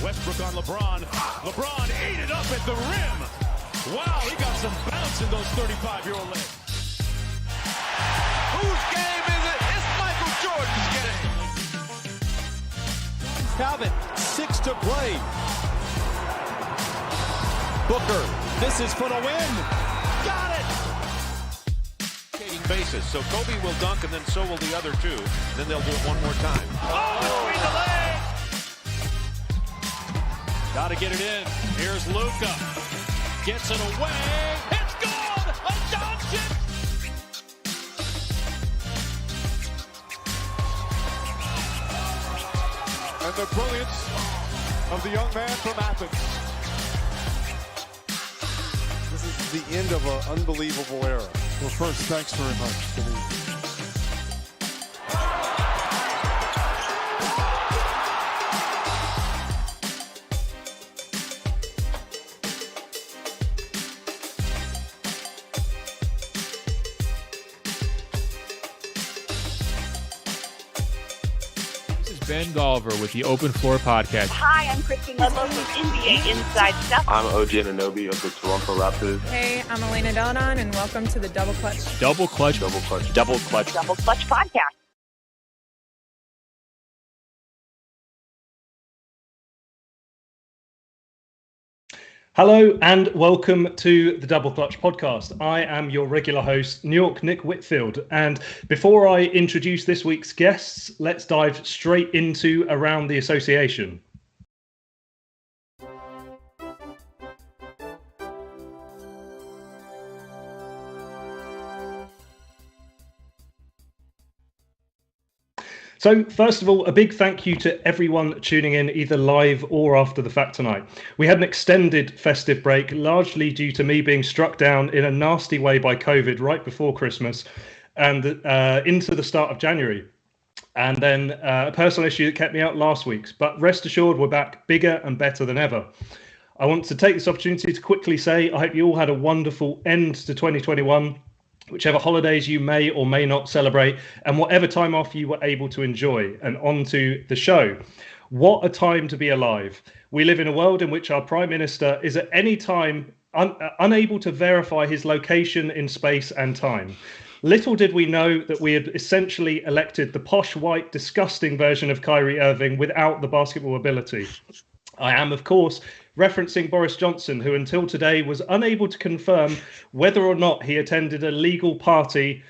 Westbrook on LeBron. LeBron ate it up at the rim. Wow, he got some bounce in those 35-year-old legs. Whose game is it? It's Michael Jordan's game. Have it. 6 to play. Booker. This is for the win. Got it. Basis. So Kobe will dunk, and then so will the other two. Then they'll do it one more time. Oh, between the legs. Got to get it in. Here's Luka. Gets it away. It's gone. A Johnson. And the brilliance of the young man from Athens. This is the end of an unbelievable era. Well, first, thanks very much. Ben Golliver with the Open Floor Podcast. Hi, I'm Kristen Ludlow from NBA Inside Stuff. I'm OG Anunoby of the Toronto Raptors. Hey, I'm Elena Donon, and welcome to the Double Clutch. Double Clutch. Double Clutch. Double Clutch. Double Clutch Podcast. Hello and welcome to the Double Clutch podcast. I am your regular host, New York Nick Whitfield. And before I introduce this week's guests, let's dive straight into Around the Association. So first of all, a big thank you to everyone tuning in either live or after the fact tonight. We had an extended festive break, largely due to me being struck down in a nasty way by COVID right before Christmas and into the start of January. And then a personal issue that kept me out last week. But rest assured, we're back bigger and better than ever. I want to take this opportunity to quickly say I hope you all had a wonderful end to 2021. Whichever holidays you may or may not celebrate, and whatever time off you were able to enjoy. And on to the show. What a time to be alive. We live in a world in which our Prime Minister is at any time unable to verify his location in space and time. Little did we know that we had essentially elected the posh, white, disgusting version of Kyrie Irving without the basketball ability. I am, of course, referencing Boris Johnson, who until today was unable to confirm whether or not he attended a legal party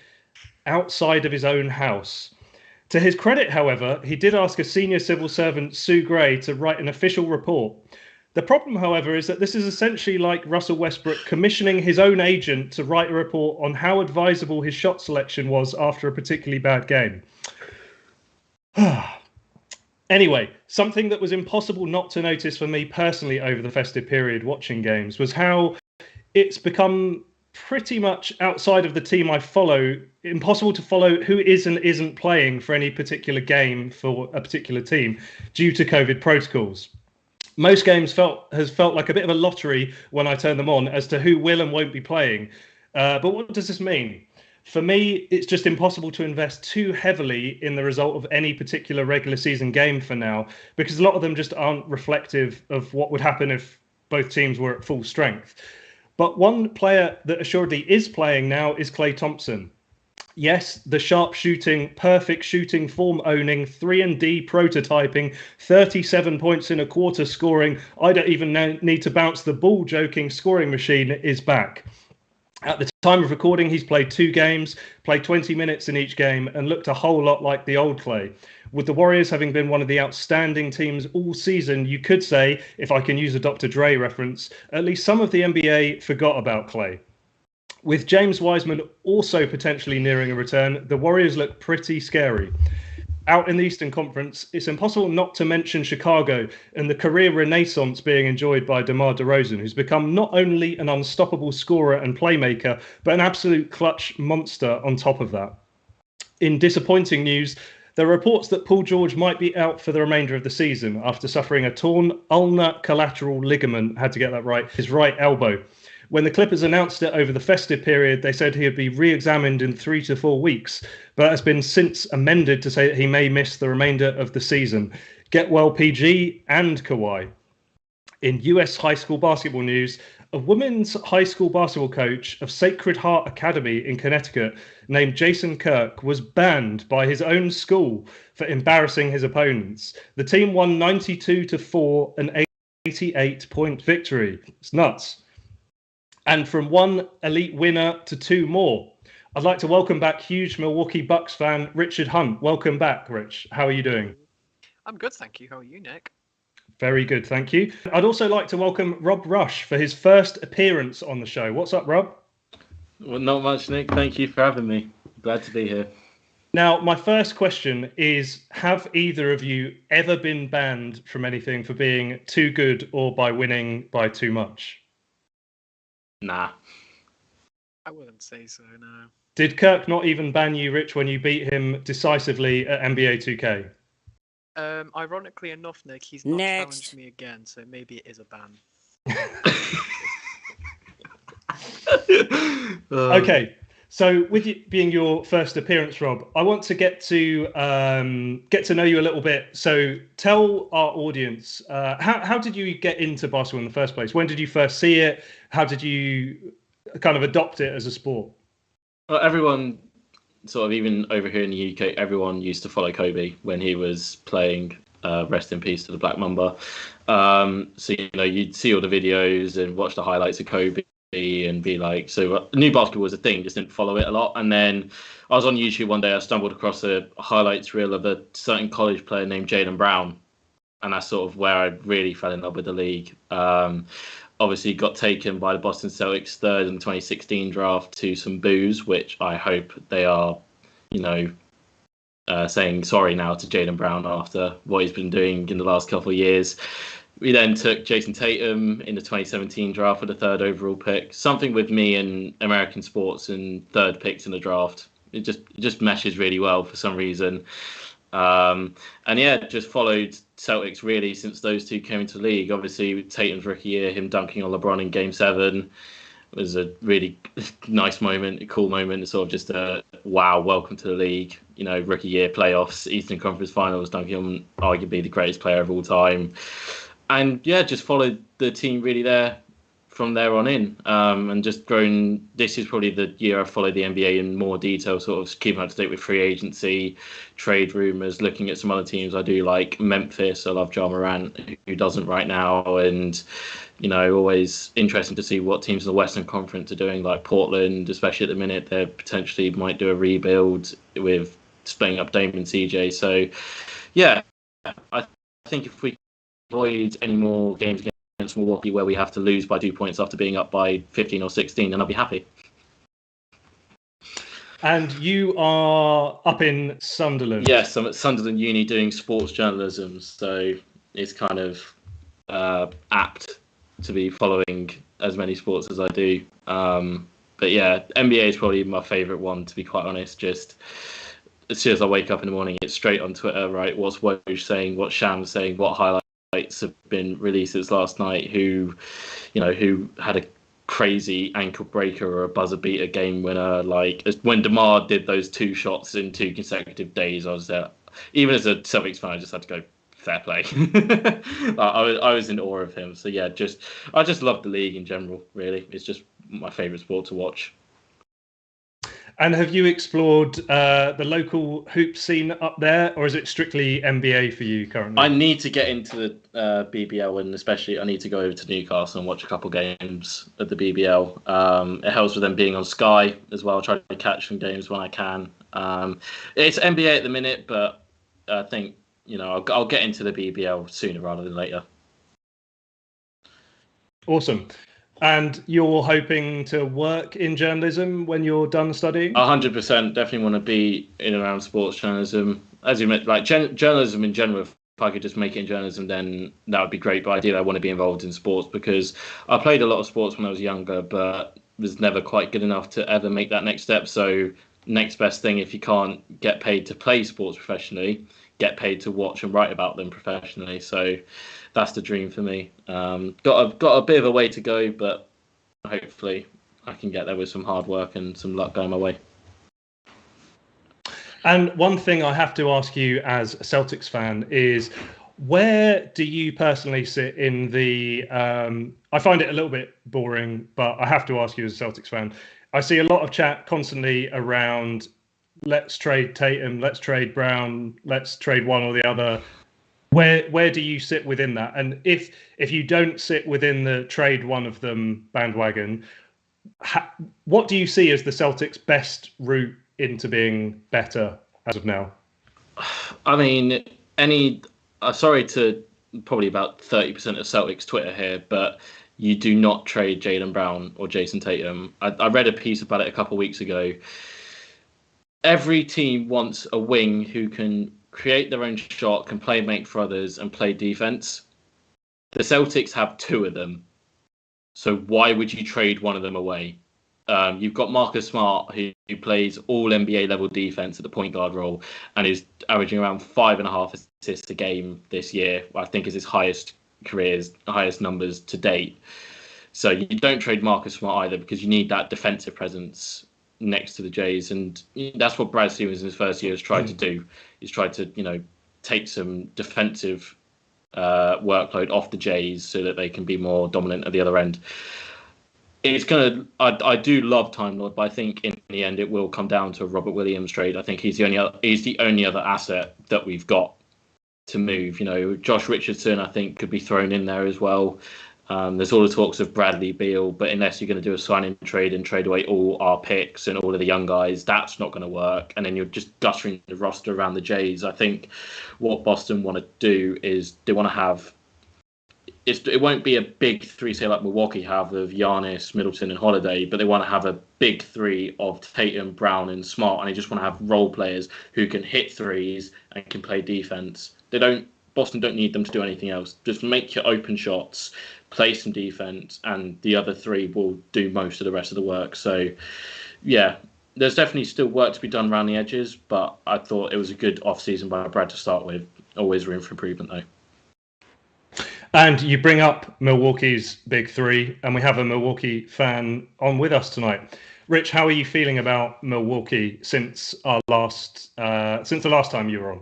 outside of his own house. To his credit, however, he did ask a senior civil servant, Sue Gray, to write an official report. The problem, however, is that this is essentially like Russell Westbrook commissioning his own agent to write a report on how advisable his shot selection was after a particularly bad game. Anyway, something that was impossible not to notice for me personally over the festive period watching games was how it's become pretty much outside of the team I follow, impossible to follow who is and isn't playing for any particular game for a particular team due to COVID protocols. Most games has felt like a bit of a lottery when I turn them on as to who will and won't be playing. But what does this mean? For me, it's just impossible to invest too heavily in the result of any particular regular season game for now, because a lot of them just aren't reflective of what would happen if both teams were at full strength. But one player that assuredly is playing now is Klay Thompson. Yes, the sharp shooting, perfect shooting, form owning, 3-and-D prototyping, 37 points in a quarter scoring, I don't even need to bounce the ball joking scoring machine is back. At the time of recording, he's played 2 games, played 20 minutes in each game, and looked a whole lot like the old Klay. With the Warriors having been one of the outstanding teams all season, you could say, if I can use a Dr. Dre reference, at least some of the NBA forgot about Klay. With James Wiseman also potentially nearing a return, the Warriors look pretty scary. Out in the Eastern Conference, it's impossible not to mention Chicago and the career renaissance being enjoyed by DeMar DeRozan, who's become not only an unstoppable scorer and playmaker, but an absolute clutch monster on top of that. In disappointing news, there are reports that Paul George might be out for the remainder of the season after suffering a torn ulnar collateral ligament, had to get that right, his right elbow. When the Clippers announced it over the festive period, they said he would be re-examined in 3 to 4 weeks, but has been since amended to say that he may miss the remainder of the season. Get well, PG and Kawhi. In US high school basketball news, a women's high school basketball coach of Sacred Heart Academy in Connecticut named Jason Kirk was banned by his own school for embarrassing his opponents. The team won 92-4, an 88-point victory. It's nuts. And from one elite winner to two more. I'd like to welcome back huge Milwaukee Bucks fan, Richard Hunt. Welcome back, Rich. How are you doing? I'm good, thank you. How are you, Nick? Very good, thank you. I'd also like to welcome Rob Rush for his first appearance on the show. What's up, Rob? Well, not much, Nick. Thank you for having me. Glad to be here. Now, my first question is, have either of you ever been banned from anything for being too good or by winning by too much? Nah. I wouldn't say so, no. Did Kirk not even ban you, Rich, when you beat him decisively at NBA 2K? Ironically enough, Nick, he's not challenged me again, so maybe it is a ban. Okay, so with you being your first appearance, Rob, I want to get to know you a little bit. So tell our audience, how did you get into basketball in the first place? When did you first see it? How did you kind of adopt it as a sport? Well, everyone, sort of even over here in the UK, everyone used to follow Kobe when he was playing. Rest in peace to the Black Mamba. So, you'd see all the videos and watch the highlights of Kobe and be like, so new basketball was a thing, just didn't follow it a lot. And then I was on YouTube one day, I stumbled across a highlights reel of a certain college player named Jaylen Brown. And that's sort of where I really fell in love with the league. Obviously got taken by the Boston Celtics third in the 2016 draft to some boos, which I hope they are, saying sorry now to Jaylen Brown after what he's been doing in the last couple of years. We then took Jason Tatum in the 2017 draft for the third overall pick. Something with me and American sports and third picks in the draft. It just meshes really well for some reason. Just followed Celtics really since those two came into the league. Obviously, Tatum's rookie year, him dunking on LeBron in Game 7 was a really nice moment, a cool moment. It's sort of just a wow, welcome to the league. Rookie year playoffs, Eastern Conference Finals, dunking on arguably the greatest player of all time. And just followed the team really there from there on in, and just grown. This is probably the year I followed the NBA in more detail, sort of keeping up to date with free agency, trade rumors, looking at some other teams. I do like Memphis. I love Ja Morant, who doesn't right now, and always interesting to see what teams in the Western Conference are doing, like Portland, especially at the minute. They potentially might do a rebuild with splitting up Dame and CJ. So, I think if we avoid any more games against Milwaukee where we have to lose by 2 points after being up by 15 or 16, then I'll be happy. And you are up in Sunderland? Yes, I'm at Sunderland Uni doing sports journalism, so it's kind of apt to be following as many sports as I do. But NBA is probably my favourite one, to be quite honest. Just as soon as I wake up in the morning, it's straight on Twitter, right? What's Woj saying? What's Shams saying? What highlights have been released since last night? Who had a crazy ankle breaker or a buzzer beater game winner? Like when DeMar did those 2 shots in 2 consecutive days, I was there. Even as a Celtics fan, I just had to go, fair play. I was in awe of him. So I just love the league in general. Really, it's just my favourite sport to watch. And have you explored the local hoop scene up there, or is it strictly NBA for you currently? I need to get into the BBL, and especially I need to go over to Newcastle and watch a couple games of the BBL. It helps with them being on Sky as well. I try to catch some games when I can. It's NBA at the minute, but I think I'll get into the BBL sooner rather than later. Awesome. And you're hoping to work in journalism when you're done studying? 100%. Definitely want to be in and around sports journalism. As you meant, like journalism in general, if I could just make it in journalism, then that would be great. But ideally, I want to be involved in sports because I played a lot of sports when I was younger, but was never quite good enough to ever make that next step. So next best thing, if you can't get paid to play sports professionally, get paid to watch and write about them professionally. So that's the dream for me. Got a bit of a way to go, but hopefully I can get there with some hard work and some luck going my way. And one thing I have to ask you as a Celtics fan is, Where do you personally sit in the... I find it a little bit boring, but I have to ask you as a Celtics fan. I see a lot of chat constantly around, let's trade Tatum, let's trade Brown, let's trade one or the other. Where do you sit within that? And if you don't sit within the trade one of them bandwagon, what do you see as the Celtics' best route into being better as of now? I mean, sorry to probably about 30% of Celtics Twitter here, but you do not trade Jaylen Brown or Jason Tatum. I read a piece about it a couple of weeks ago. Every team wants a wing who can create their own shot, can play make for others, and play defense. The Celtics have two of them. So why would you trade one of them away? You've got Marcus Smart, who plays all NBA level defense at the point guard role and is averaging around 5.5 assists a game this year. I think is his highest numbers to date. So you don't trade Marcus Smart either because you need that defensive presence next to the Jays, and that's what Brad Stevens in his first year has tried to do. He's tried to take some defensive workload off the Jays so that they can be more dominant at the other end. I do love Time Lord, but I think in the end it will come down to a Robert Williams trade. I think he's the only other asset that we've got to move. Josh Richardson I think could be thrown in there as well. There's all the talks of Bradley Beal, but unless you're going to do a sign-in trade and trade away all our picks and all of the young guys, that's not going to work. And then you're just guttering the roster around the Jays. I think what Boston want to do is they want to have... It won't be a big three, say like Milwaukee have of Giannis, Middleton and Holiday, but they want to have a big three of Tatum, Brown and Smart, and they just want to have role players who can hit threes and can play defense. Boston don't need them to do anything else. Just make your open shots, play some defense, and the other three will do most of the rest of the work. So, yeah, there's definitely still work to be done around the edges, but I thought it was a good off-season by Brad to start with. Always room for improvement, though. And you bring up Milwaukee's big three, and we have a Milwaukee fan on with us tonight. Rich, how are you feeling about Milwaukee since the last time you were on?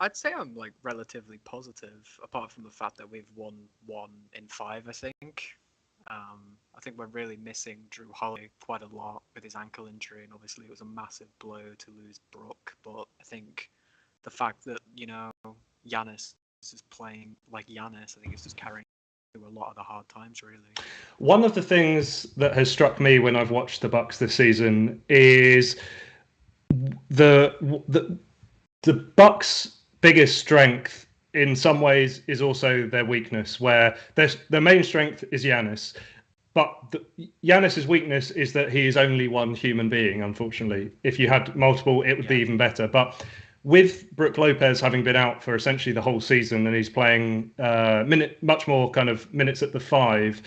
I'd say I'm relatively positive, apart from the fact that we've won 1 in 5, I think. I think we're really missing Drew Holiday quite a lot with his ankle injury, and obviously it was a massive blow to lose Brook. But I think the fact that, Giannis is playing like Giannis, I think it's just carrying through a lot of the hard times, really. One of the things that has struck me when I've watched the Bucks this season is the Bucks' biggest strength in some ways is also their weakness, where their main strength is Giannis. But Giannis's weakness is that he is only one human being, unfortunately. If you had multiple, it would be even better. But with Brook Lopez having been out for essentially the whole season and he's playing much more kind of minutes at the 5,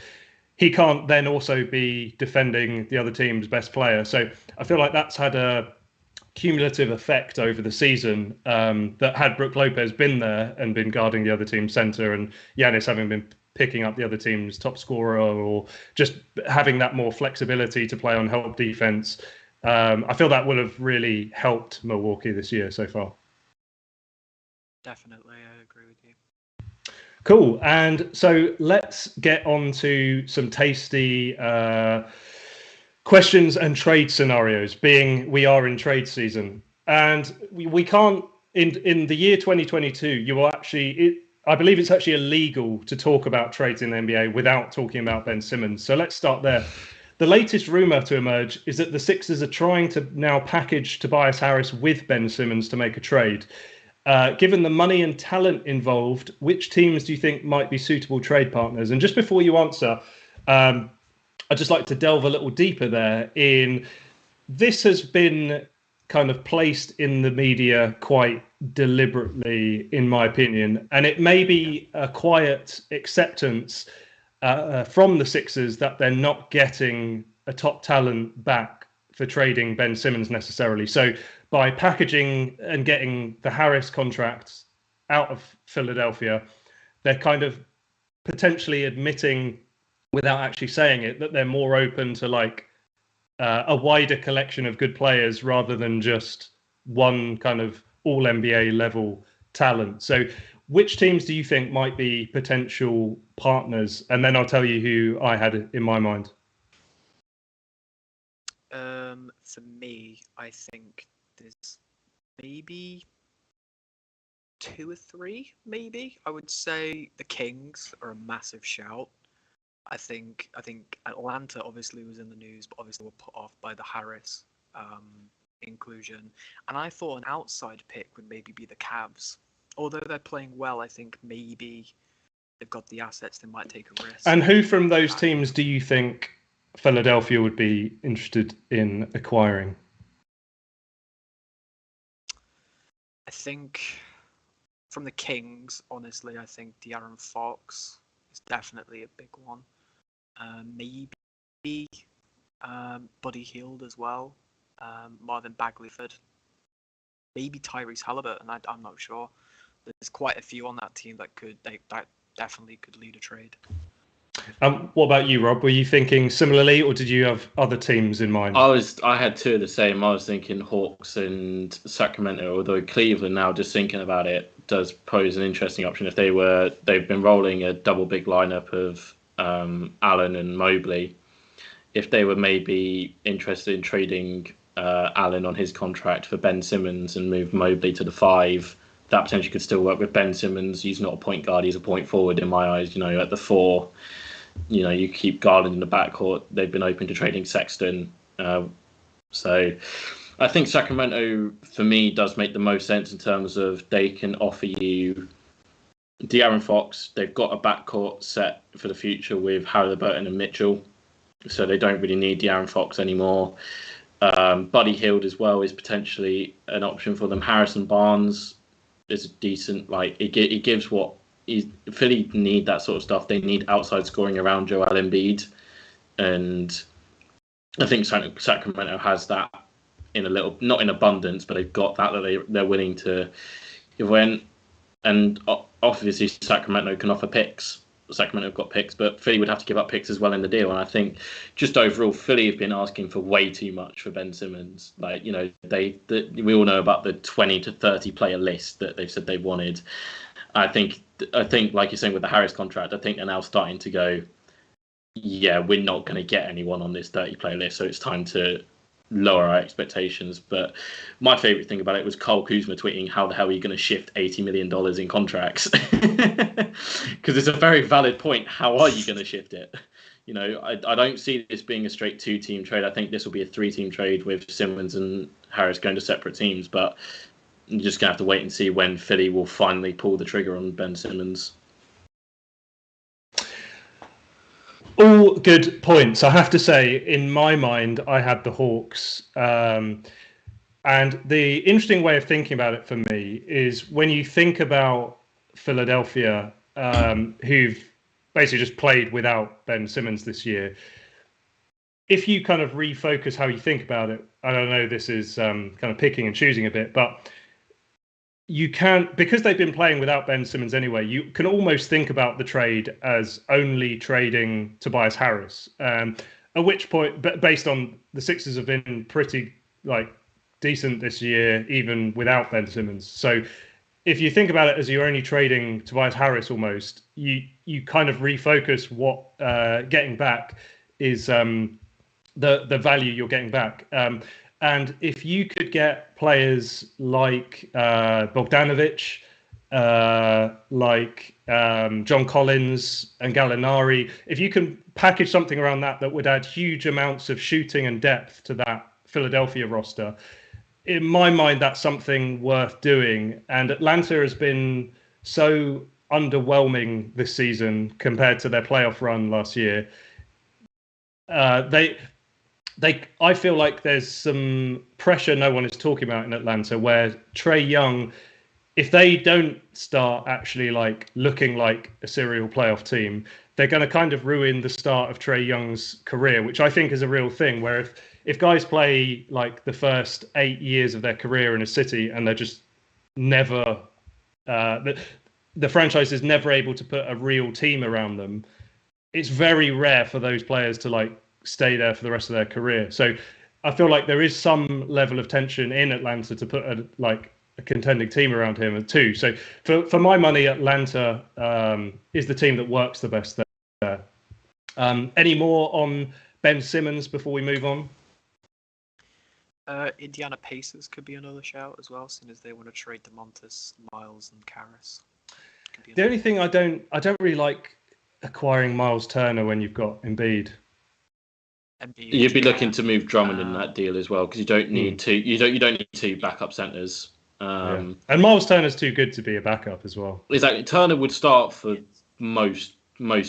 he can't then also be defending the other team's best player. So I feel like that's had a cumulative effect over the season, that had Brook Lopez been there and been guarding the other team's center and Giannis having been picking up the other team's top scorer or just having that more flexibility to play on help defense, I feel that would have really helped Milwaukee this year so far. Definitely, I agree with you. Cool. And so let's get on to some tasty questions and trade scenarios, being we are in trade season. And we can't, in the year 2022, you will actually... I believe it's actually illegal to talk about trades in the NBA without talking about Ben Simmons. So let's start there. The latest rumor to emerge is that the Sixers are trying to now package Tobias Harris with Ben Simmons to make a trade. Given the money and talent involved, which teams do you think might be suitable trade partners? And just before you answer, I'd just like to delve a little deeper there. This has been kind of placed in the media quite deliberately, in my opinion, and it may be a quiet acceptance from the Sixers that they're not getting a top talent back for trading Ben Simmons necessarily. So by packaging and getting the Harris contract out of Philadelphia, they're kind of potentially admitting, without actually saying it, that they're more open to a wider collection of good players rather than just one kind of all NBA level talent. So which teams do you think might be potential partners? And then I'll tell you who I had in my mind. For me, I think there's maybe 2 or 3, maybe. I would say the Kings are a massive shout. I think Atlanta obviously was in the news, but obviously were put off by the Harris inclusion. And I thought an outside pick would maybe be the Cavs. Although they're playing well, I think maybe they've got the assets, they might take a risk. And who from those teams do you think Philadelphia would be interested in acquiring? I think from the Kings, honestly, I think De'Aaron Fox is definitely a big one. Maybe Buddy Hield as well. Marvin Bagleyford. Maybe Tyrese Halliburton. I'm not sure. There's quite a few on that team that definitely could lead a trade. What about you, Rob? Were you thinking similarly, or did you have other teams in mind? I had 2 of the same. I was thinking Hawks and Sacramento, although Cleveland, now just thinking about it, does pose an interesting option. If they've been rolling a double big lineup of Allen and Mobley. If they were maybe interested in trading Allen on his contract for Ben Simmons and move Mobley to the 5, that potentially could still work with Ben Simmons. He's not a point guard, he's a point forward in my eyes. At the 4, you keep Garland in the backcourt. They've been open to trading Sexton. So I think Sacramento, for me, does make the most sense in terms of they can offer you De'Aaron Fox. They've got a backcourt set for the future with Halliburton and Mitchell, so they don't really need De'Aaron Fox anymore. Buddy Hield as well is potentially an option for them. Harrison Barnes is a decent, it gives what Philly need, that sort of stuff. They need outside scoring around Joel Embiid, and I think Sacramento has that not in abundance, but they've got that they're willing to give in. And obviously Sacramento can offer picks. Sacramento have got picks, but Philly would have to give up picks as well in the deal. And I think just overall, Philly have been asking for way too much for Ben Simmons. We all know about the 20 to 30 player list that they've said they wanted. I think, like you're saying with the Harris contract, I think they're now starting to go, yeah, we're not going to get anyone on this 30 player list, so it's time to lower our expectations. But my favourite thing about it was Kyle Kuzma tweeting, how the hell are you going to shift $80 million in contracts? Because it's a very valid point. How are you going to shift it? I don't see this being a straight 2-team trade. I think this will be a 3-team trade with Simmons and Harris going to separate teams. But you're just going to have to wait and see when Philly will finally pull the trigger on Ben Simmons. All good points. I have to say, in my mind, I had the Hawks. And the interesting way of thinking about it for me is when you think about Philadelphia, who've basically just played without Ben Simmons this year, if you kind of refocus how you think about it, I don't know, this is kind of picking and choosing a bit, but you can't, because they've been playing without Ben Simmons anyway, you can almost think about the trade as only trading Tobias Harris. At which point, based on the Sixers have been pretty decent this year, even without Ben Simmons. So if you think about it as you're only trading Tobias Harris almost, you kind of refocus what getting back is the value you're getting back. And if you could get players like Bogdanovic, John Collins and Gallinari, if you can package something around that would add huge amounts of shooting and depth to that Philadelphia roster, in my mind, that's something worth doing. And Atlanta has been so underwhelming this season compared to their playoff run last year. I feel like there's some pressure no one is talking about in Atlanta, where Trae Young, if they don't start actually looking like a serial playoff team, they're going to kind of ruin the start of Trae Young's career, which I think is a real thing, where if guys play the first 8 years of their career in a city and they're just never, the franchise is never able to put a real team around them, it's very rare for those players to stay there for the rest of their career. So I feel like there is some level of tension in Atlanta to put a contending team around him too. So for my money, Atlanta is the team that works the best there. Any more on Ben Simmons before we move on? Indiana Pacers could be another shout as well, seeing as they want to trade DeMontis, Miles, and Karras. The only thing I don't really like acquiring Miles Turner when you've got Embiid. You'd be looking to move Drummond in that deal as well, because you don't need two. You don't need two backup centers. And Miles Turner's too good to be a backup as well. Exactly, Turner would start for most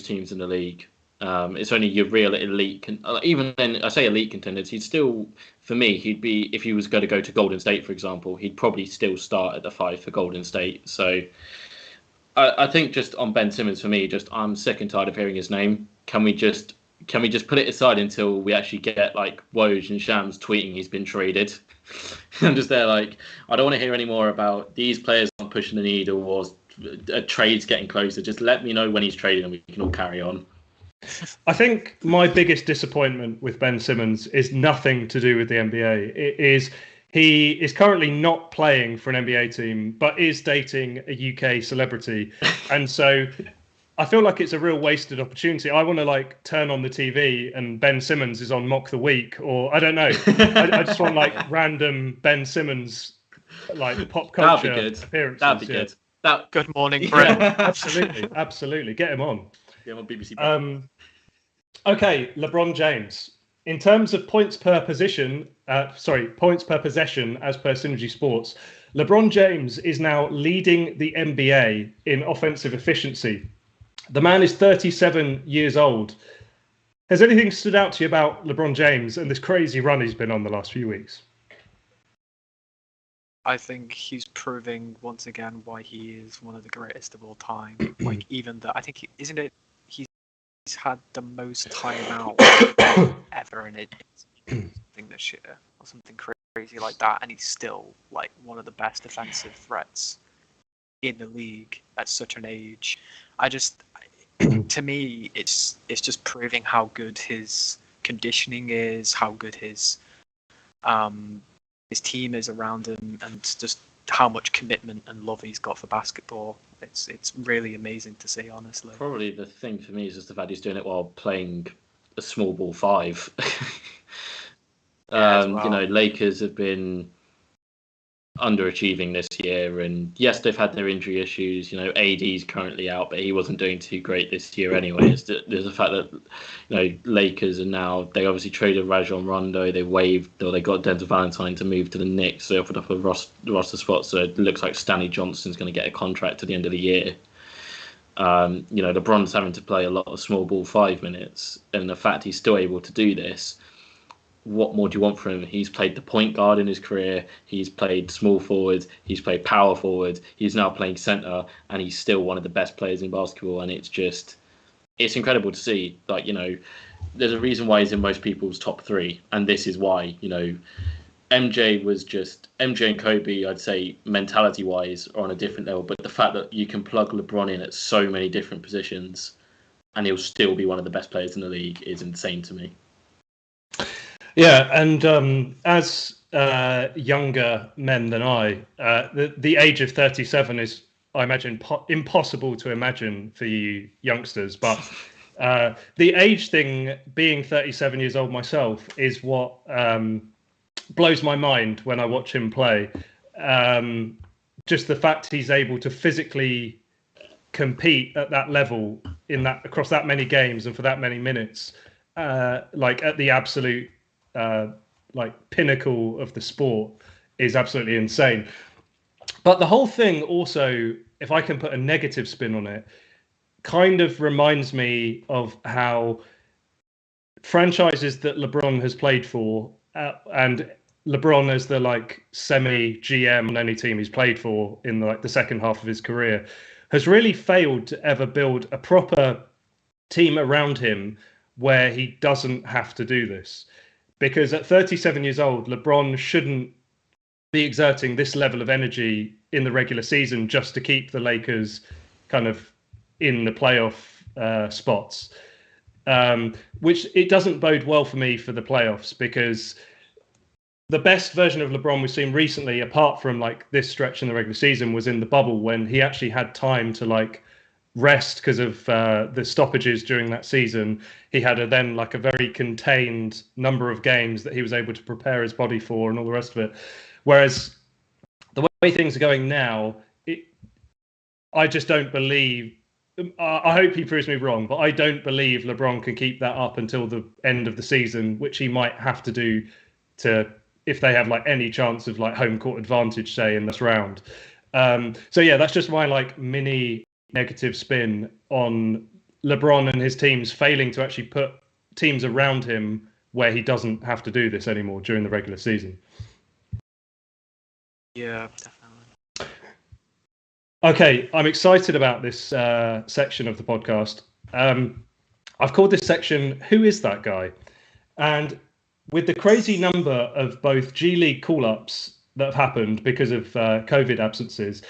teams in the league. It's only your real elite. Even then, I say elite contenders. He'd still, for me, he'd be, if he was going to go to Golden State, for example, he'd probably still start at the 5 for Golden State. So I think just on Ben Simmons, for me, I'm sick and tired of hearing his name. Can we just put it aside until we actually get like Woj and Shams tweeting he's been traded? I'm just there like, I don't want to hear any more about these players aren't pushing the needle or a trade's getting closer. Just let me know when he's trading and we can all carry on. I think my biggest disappointment with Ben Simmons is nothing to do with the NBA. It is he is currently not playing for an NBA team, but is dating a UK celebrity. And so I feel like it's a real wasted opportunity. I want to like turn on the TV and Ben Simmons is on Mock the Week, or I don't know. I just want like random Ben Simmons like pop culture appearances. That'd be good. Good morning, Brett. Absolutely. Get him on. Yeah, on BBC. Okay, LeBron James. In terms of points per possession as per Synergy Sports, LeBron James is now leading the NBA in offensive efficiency. The man is 37 years old. Has anything stood out to you about LeBron James and this crazy run he's been on the last few weeks? I think he's proving once again why he is one of the greatest of all time. Like even that, I think he's had the most time out ever in it. Thing this year or something crazy like that, and he's still like one of the best defensive threats in the league at such an age. To me, it's just proving how good his conditioning is, how good his team is around him, and just how much commitment and love he's got for basketball. It's really amazing to see, honestly. Probably the thing for me is just the fact he's doing it while playing a small ball 5. Well. Lakers have been underachieving this year, and yes, they've had their injury issues. AD's currently out, but he wasn't doing too great this year anyway. There's the fact that Lakers are now, they obviously traded Rajon Rondo, they got Denzel Valentine to move to the Knicks. They offered up a roster spot, so it looks like Stanley Johnson's going to get a contract to the end of the year. LeBron's having to play a lot of small ball 5 minutes, and the fact he's still able to do this, what more do you want from him? He's played the point guard in his career. He's played small forward. He's played power forward. He's now playing center, and he's still one of the best players in basketball. And it's incredible to see. There's a reason why he's in most people's top 3, and this is why. MJ and Kobe, I'd say mentality-wise, are on a different level. But the fact that you can plug LeBron in at so many different positions, and he'll still be one of the best players in the league, is insane to me. Yeah, and as younger men than I, the age of 37 is, I imagine, impossible to imagine for you youngsters. But the age thing, being 37 years old myself, is what blows my mind when I watch him play. Just the fact he's able to physically compete at that level across that many games and for that many minutes, like at the absolute pinnacle of the sport, is absolutely insane. But the whole thing also, if I can put a negative spin on it, kind of reminds me of how franchises that LeBron has played for, and LeBron as the semi GM on any team he's played for in the second half of his career, has really failed to ever build a proper team around him where he doesn't have to do this. Because at 37 years old, LeBron shouldn't be exerting this level of energy in the regular season just to keep the Lakers kind of in the playoff spots, which it doesn't bode well for me for the playoffs, because the best version of LeBron we've seen recently, apart from like this stretch in the regular season, was in the bubble when he actually had time to like rest because of the stoppages during that season. He had a very contained number of games that he was able to prepare his body for and all the rest of it. Whereas the way things are going now, I just don't believe. I hope he proves me wrong, but I don't believe LeBron can keep that up until the end of the season, which he might have to do if they have like any chance of like home court advantage, say, in this round. So yeah, that's just my like mini negative spin on LeBron and his teams failing to actually put teams around him where he doesn't have to do this anymore during the regular season. Yeah, definitely. Okay, I'm excited about this section of the podcast. I've called this section "Who is that guy?" And with the crazy number of both G League call-ups that have happened because of COVID absences,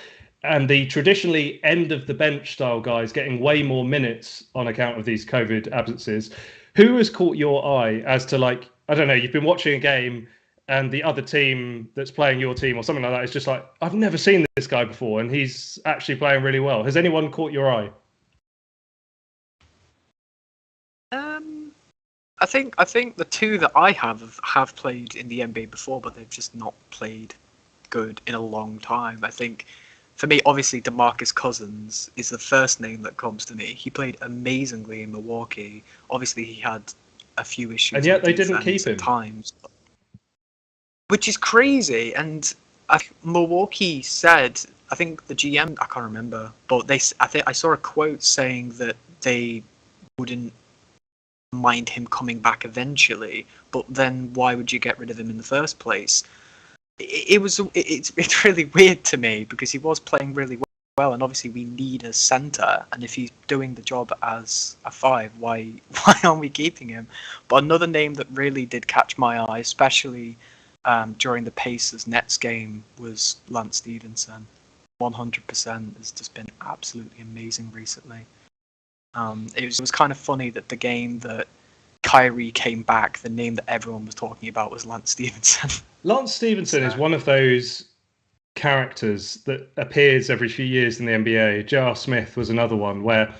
and the traditionally end of the bench style guys getting way more minutes on account of these COVID absences, who has caught your eye as to like, I don't know, you've been watching a game and the other team that's playing your team or something like that is just like, I've never seen this guy before and he's actually playing really well. Has anyone caught your eye? I think the two that I have played in the NBA before, but they've just not played good in a long time. I think for me, obviously, DeMarcus Cousins is the first name that comes to me. He played amazingly in Milwaukee. Obviously, he had a few issues. And yet they didn't keep him. At times, which is crazy. And Milwaukee said, I think the GM, I can't remember, but I saw a quote saying that they wouldn't mind him coming back eventually, but then why would you get rid of him in the first place? It's really weird to me because he was playing really well, and obviously we need a center, and if he's doing the job as a 5, why aren't we keeping him? But another name that really did catch my eye, especially during the Pacers Nets game, was Lance Stevenson. 100% has just been absolutely amazing recently. It was kind of funny that the game that Kyrie came back, the name that everyone was talking about was Lance Stevenson. Lance Stevenson is one of those characters that appears every few years in the NBA. J.R. Smith was another one where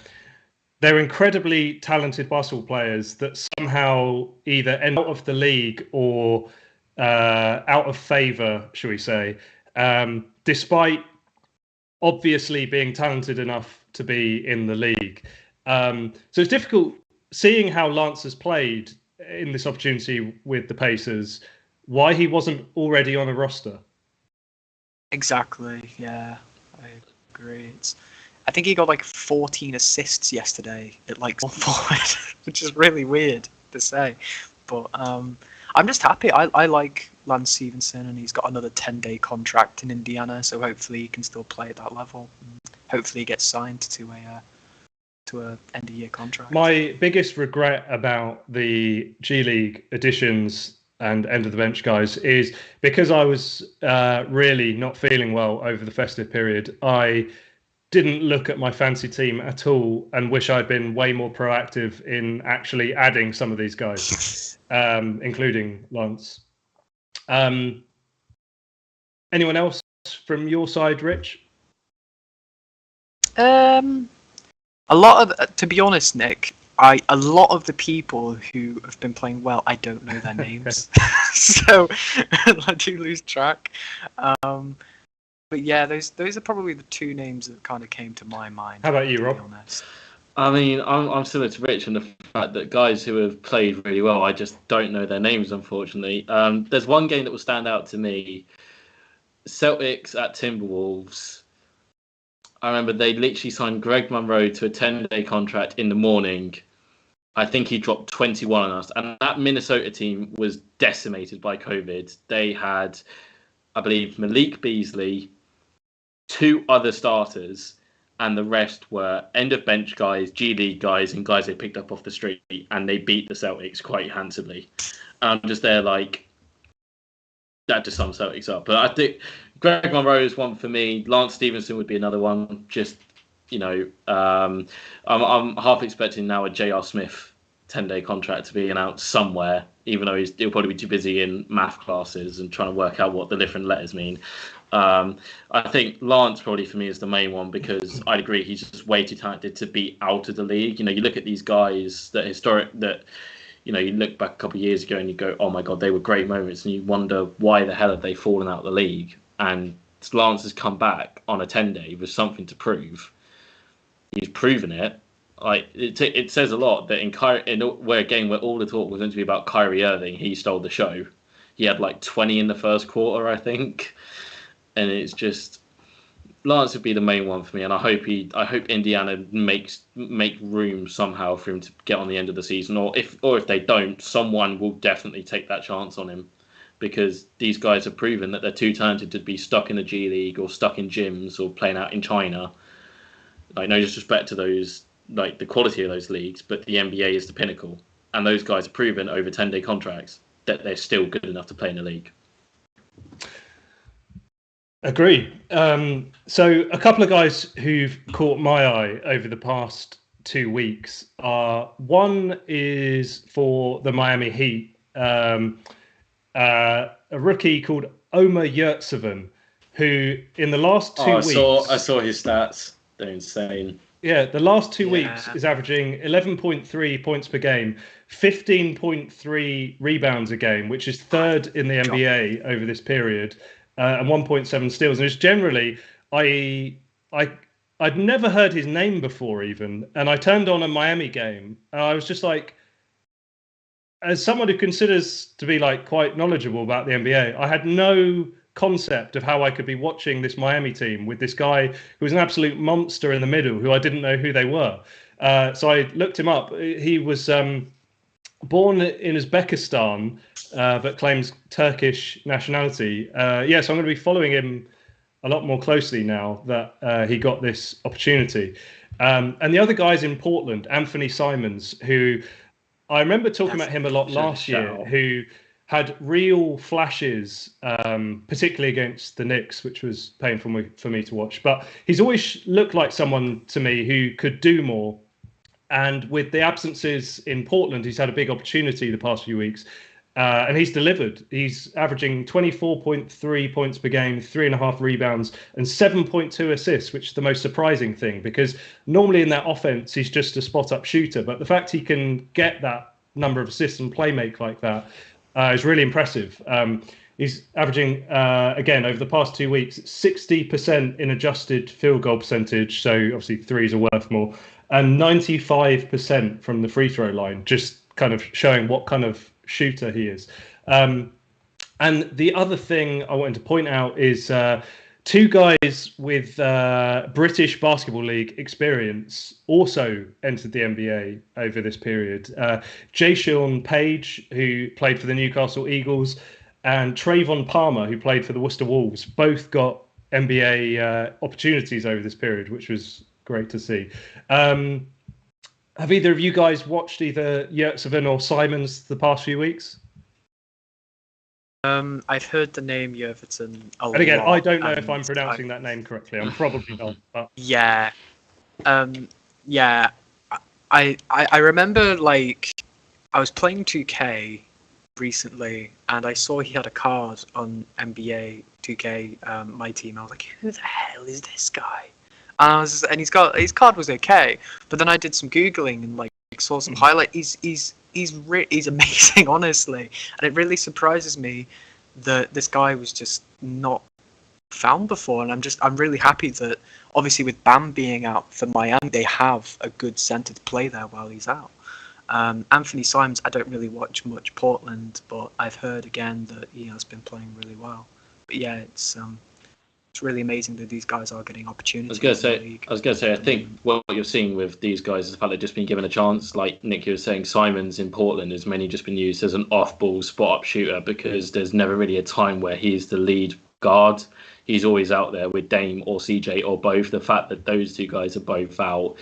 they're incredibly talented basketball players that somehow either end out of the league or out of favor, shall we say, despite obviously being talented enough to be in the league. So it's difficult seeing how Lance has played in this opportunity with the Pacers, why he wasn't already on a roster. Exactly, yeah, I agree. I think he got like 14 assists yesterday at like one forward, which is really weird to say. But I'm just happy. I like Lance Stevenson, and he's got another 10-day contract in Indiana, so hopefully he can still play at that level. Hopefully he gets signed to a end-of-year contract. My biggest regret about the G League additions and end-of-the-bench guys is because I was really not feeling well over the festive period, I didn't look at my fantasy team at all and wish I'd been way more proactive in actually adding some of these guys, including Lance. Anyone else from your side, Rich? To be honest, Nick, a lot of the people who have been playing well, I don't know their names, so I do lose track. But yeah, those are probably the two names that kind of came to my mind. How about you, Rob? I mean, I'm similar to Rich in the fact that guys who have played really well, I just don't know their names, unfortunately. There's one game that will stand out to me: Celtics at Timberwolves. I remember they literally signed Greg Monroe to a 10-day contract in the morning. I think he dropped 21 on us. And that Minnesota team was decimated by COVID. They had, I believe, Malik Beasley, 2 other starters, and the rest were end-of-bench guys, G League guys, and guys they picked up off the street. And they beat the Celtics quite handsomely. And I'm just there like, that just sums Celtics up. But I think Greg Monroe is one for me. Lance Stevenson would be another one. Just, I'm half expecting now a J.R. Smith 10-day contract to be announced somewhere, even though he'll probably be too busy in math classes and trying to work out what the different letters mean. I think Lance probably for me is the main one, because I'd agree he's just way too talented to be out of the league. You know, you look at these guys that you look back a couple of years ago and you go, oh my God, they were great moments, and you wonder why the hell have they fallen out of the league. And Lance has come back on a 10-day with something to prove. He's proven it. Like it says a lot that in a game where all the talk was going to be about Kyrie Irving, he stole the show. He had like 20 in the first quarter, I think, and it's just Lance would be the main one for me. And I hope Indiana make room somehow for him to get on the end of the season, or if they don't, someone will definitely take that chance on him, because these guys have proven that they're too talented to be stuck in the G League or stuck in gyms or playing out in China. Like, no disrespect to those, like the quality of those leagues, but the NBA is the pinnacle, and those guys have proven over 10-day contracts that they're still good enough to play in the league. Agree. So a couple of guys who've caught my eye over the past 2 weeks are, one is for the Miami Heat, a rookie called Omer Yurtseven, who in the last 2 weeks... I saw his stats. They're insane. Yeah, the last 2 weeks is averaging 11.3 points per game, 15.3 rebounds a game, which is third in the NBA over this period, and 1.7 steals. And it's generally, I'd never heard his name before even, and I turned on a Miami game, and I was just like, as someone who considers to be like quite knowledgeable about the NBA, I had no concept of how I could be watching this Miami team with this guy who was an absolute monster in the middle, who I didn't know who they were. So I looked him up. He was born in Uzbekistan, but claims Turkish nationality. So I'm going to be following him a lot more closely now that he got this opportunity. And the other guy's in Portland, Anthony Simons, who I remember talking about him a lot last year, who had real flashes, particularly against the Knicks, which was painful for me to watch. But he's always looked like someone to me who could do more. And with the absences in Portland, he's had a big opportunity the past few weeks. And he's delivered. He's averaging 24.3 points per game, 3.5 rebounds, and 7.2 assists, which is the most surprising thing, because normally in that offense, he's just a spot-up shooter. But the fact he can get that number of assists and play make like that is really impressive. He's averaging, again, over the past 2 weeks, 60% in adjusted field goal percentage. So obviously threes are worth more, and 95% from the free throw line, just kind of showing what kind of shooter he is. And the other thing I wanted to point out is two guys with British Basketball League experience also entered the NBA over this period. Jayshawn Page, who played for the Newcastle Eagles, and Trayvon Palmer, who played for the Worcester Wolves, both got NBA opportunities over this period, which was great to see. Have either of you guys watched either Yurtseven or Simons the past few weeks? I've heard the name Yurtseven a lot. And again, I don't know if I'm pronouncing that name correctly. I'm probably not. But... Yeah. I remember, like, I was playing 2K recently, and I saw he had a card on NBA 2K, my team. I was like, who the hell is this guy? And his card was okay, but then I did some googling and like saw some highlight. He's amazing, honestly, and it really surprises me that this guy was just not found before. And I'm really happy that obviously with Bam being out for Miami, they have a good center to play there while he's out. Anthony Simons, I don't really watch much Portland, but I've heard again that he has been playing really well. But yeah, it's really amazing that these guys are getting opportunities. I was going to say, I think what you're seeing with these guys is the fact they've just been given a chance. Like Nick, you were saying, Simons in Portland has mainly just been used as an off-ball spot-up shooter, because there's never really a time where he's the lead guard. He's always out there with Dame or CJ or both. The fact that those two guys are both out,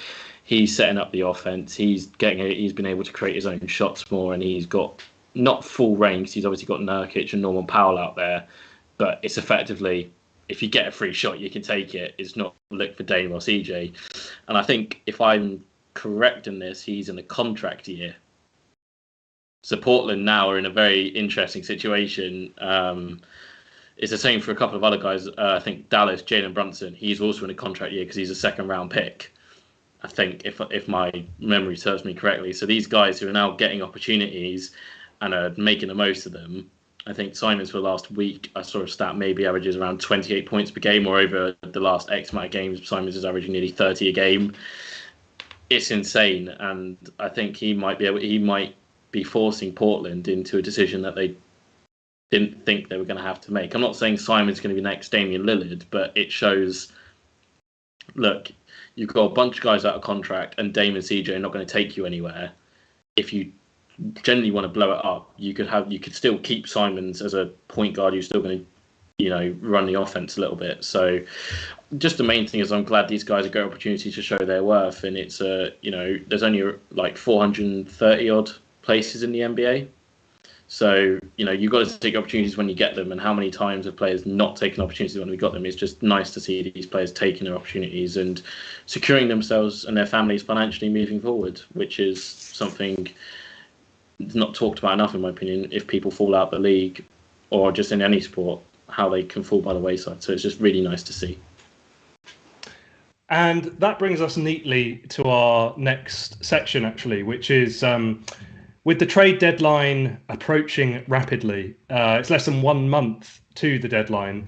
he's setting up the offense. He's been able to create his own shots more, and he's got not full range. He's obviously got Nurkic and Norman Powell out there, but it's effectively, if you get a free shot, you can take it. It's not look for Dame or CJ. And I think if I'm correct in this, he's in a contract year. So Portland now are in a very interesting situation. It's the same for a couple of other guys. I think Dallas, Jalen Brunson, he's also in a contract year because he's a second-round pick, I think, if my memory serves me correctly. So these guys who are now getting opportunities and are making the most of them. I think Simons for the last week, I saw a stat, maybe averages around 28 points per game, or over the last X amount of games, Simons is averaging nearly 30 a game. It's insane, and I think he might be forcing Portland into a decision that they didn't think they were going to have to make. I'm not saying Simon's going to be next Damian Lillard, but it shows, look, you've got a bunch of guys out of contract, and Dame and CJ are not going to take you anywhere. If you generally want to blow it up, you could still keep Simons as a point guard who's still going to, run the offense a little bit. So just the main thing is I'm glad these guys have got opportunities to show their worth, and it's there's only like 430 odd places in the NBA. So, you've got to take opportunities when you get them, and how many times have players not taken opportunities when we got them? It's just nice to see these players taking their opportunities and securing themselves and their families financially moving forward, which is something not talked about enough, in my opinion. If people fall out the league, or just in any sport, how they can fall by the wayside. So it's just really nice to see. And that brings us neatly to our next section, actually, which is with the trade deadline approaching rapidly. It's less than 1 month to the deadline.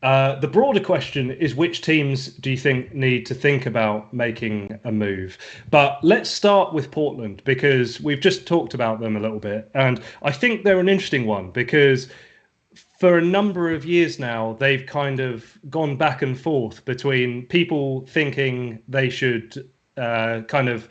The broader question is, which teams do you think need to think about making a move? But let's start with Portland, because we've just talked about them a little bit. And I think they're an interesting one, because for a number of years now, they've kind of gone back and forth between people thinking they should kind of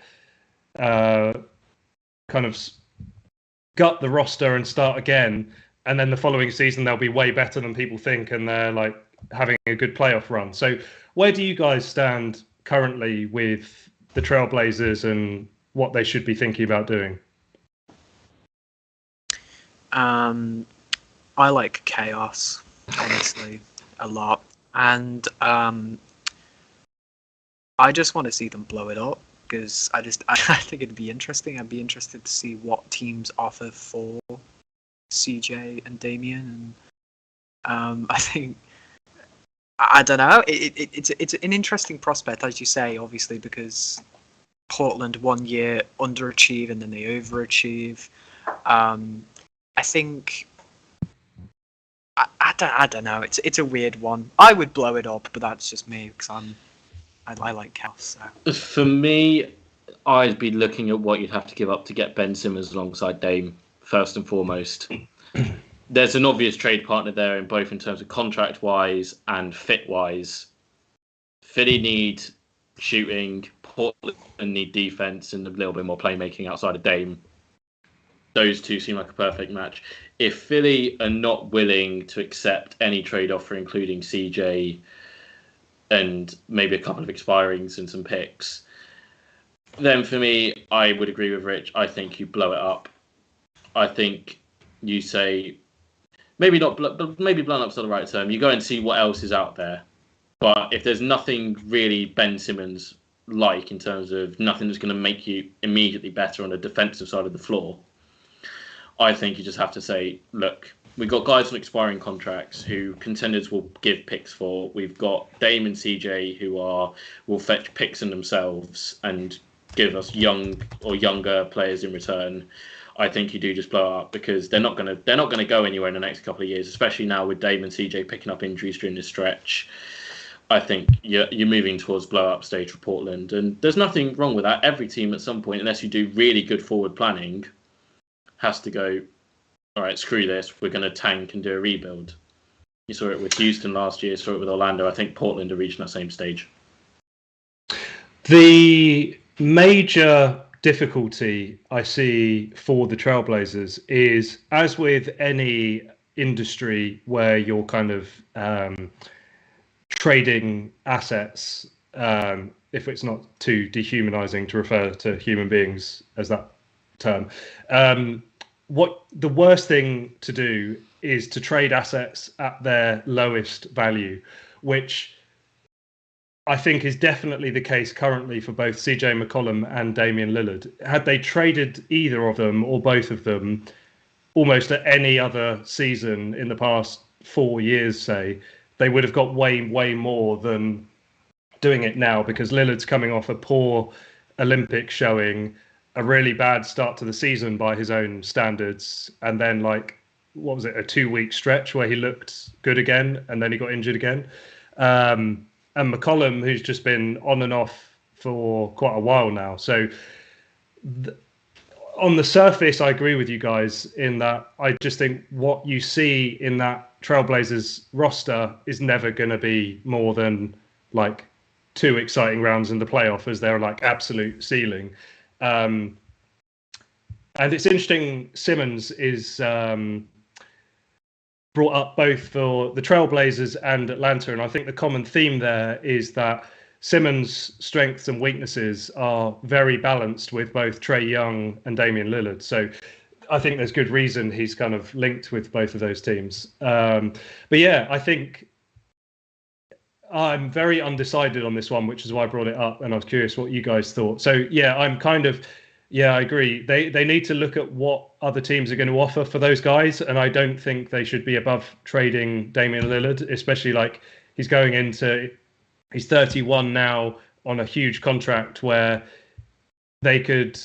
gut the roster and start again, and then the following season they'll be way better than people think, and they're like having a good playoff run. So where do you guys stand currently with the Trailblazers and what they should be thinking about doing? I like chaos, honestly, a lot. And I just want to see them blow it up, because I think it'd be interesting. I'd be interested to see what teams offer for CJ and Damian. And I think, I don't know, it's an interesting prospect, as you say, obviously, because Portland 1 year underachieve and then they overachieve. I think, I don't know. It's a weird one. I would blow it up, but that's just me, because I like chaos. So. For me, I'd be looking at what you'd have to give up to get Ben Simmons alongside Dame, first and foremost. There's an obvious trade partner there, in both in terms of contract-wise and fit-wise. Philly need shooting, Portland need defense, and a little bit more playmaking outside of Dame. Those two seem like a perfect match. If Philly are not willing to accept any trade offer, including CJ and maybe a couple of expirings and some picks, then for me, I would agree with Rich. I think you blow it up. I think you say, maybe not, but maybe blown up's not the right term. You go and see what else is out there. But if there's nothing really Ben Simmons like, in terms of nothing that's going to make you immediately better on the defensive side of the floor, I think you just have to say, look, we've got guys on expiring contracts who contenders will give picks for. We've got Dame and CJ who will fetch picks in themselves and give us young or younger players in return. I think you do just blow up, because they're not going to go anywhere in the next couple of years, especially now with Dame and CJ picking up injuries during this stretch. I think you're moving towards blow up stage for Portland, and there's nothing wrong with that. Every team at some point, unless you do really good forward planning, has to go, all right, screw this, we're going to tank and do a rebuild. You saw it with Houston last year, saw it with Orlando. I think Portland are reaching that same stage. The major difficulty I see for the Trailblazers is, as with any industry where you're kind of trading assets, if it's not too dehumanizing to refer to human beings as that term, what the worst thing to do is to trade assets at their lowest value, which I think is definitely the case currently for both CJ McCollum and Damian Lillard. Had they traded either of them or both of them almost at any other season in the past 4 years, say, they would have got way more than doing it now, because Lillard's coming off a poor Olympic showing, a really bad start to the season by his own standards, and then a 2-week stretch where he looked good again, and then he got injured again. And McCollum, who's just been on and off for quite a while now. So on the surface, I agree with you guys in that I just think what you see in that Trailblazers roster is never going to be more than 2 exciting rounds in the playoff as their absolute ceiling. And it's interesting, Simmons is brought up both for the Trailblazers and Atlanta, and I think the common theme there is that Simmons' strengths and weaknesses are very balanced with both Trae Young and Damian Lillard. So I think there's good reason he's kind of linked with both of those teams. But yeah, I think I'm very undecided on this one, which is why I brought it up, and I was curious what you guys thought. So yeah, I agree. They need to look at what other teams are going to offer for those guys, and I don't think they should be above trading Damian Lillard, especially he's going into, he's 31 now on a huge contract where they could,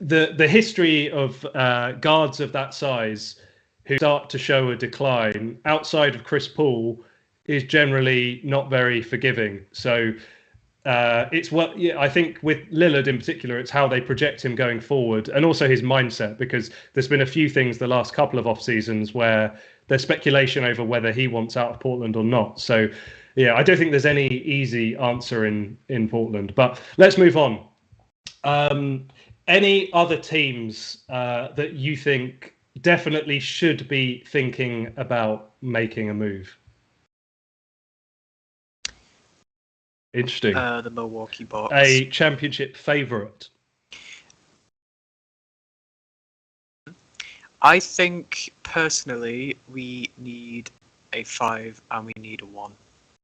the history of guards of that size who start to show a decline outside of Chris Paul is generally not very forgiving. So I think with Lillard in particular, it's how they project him going forward, and also his mindset, because there's been a few things the last couple of off seasons where there's speculation over whether he wants out of Portland or not. So yeah, I don't think there's any easy answer in Portland, but let's move on. Any other teams that you think definitely should be thinking about making a move? Interesting. The Milwaukee Bucks. A championship favourite. I think, personally, we need a 5 and we need a 1.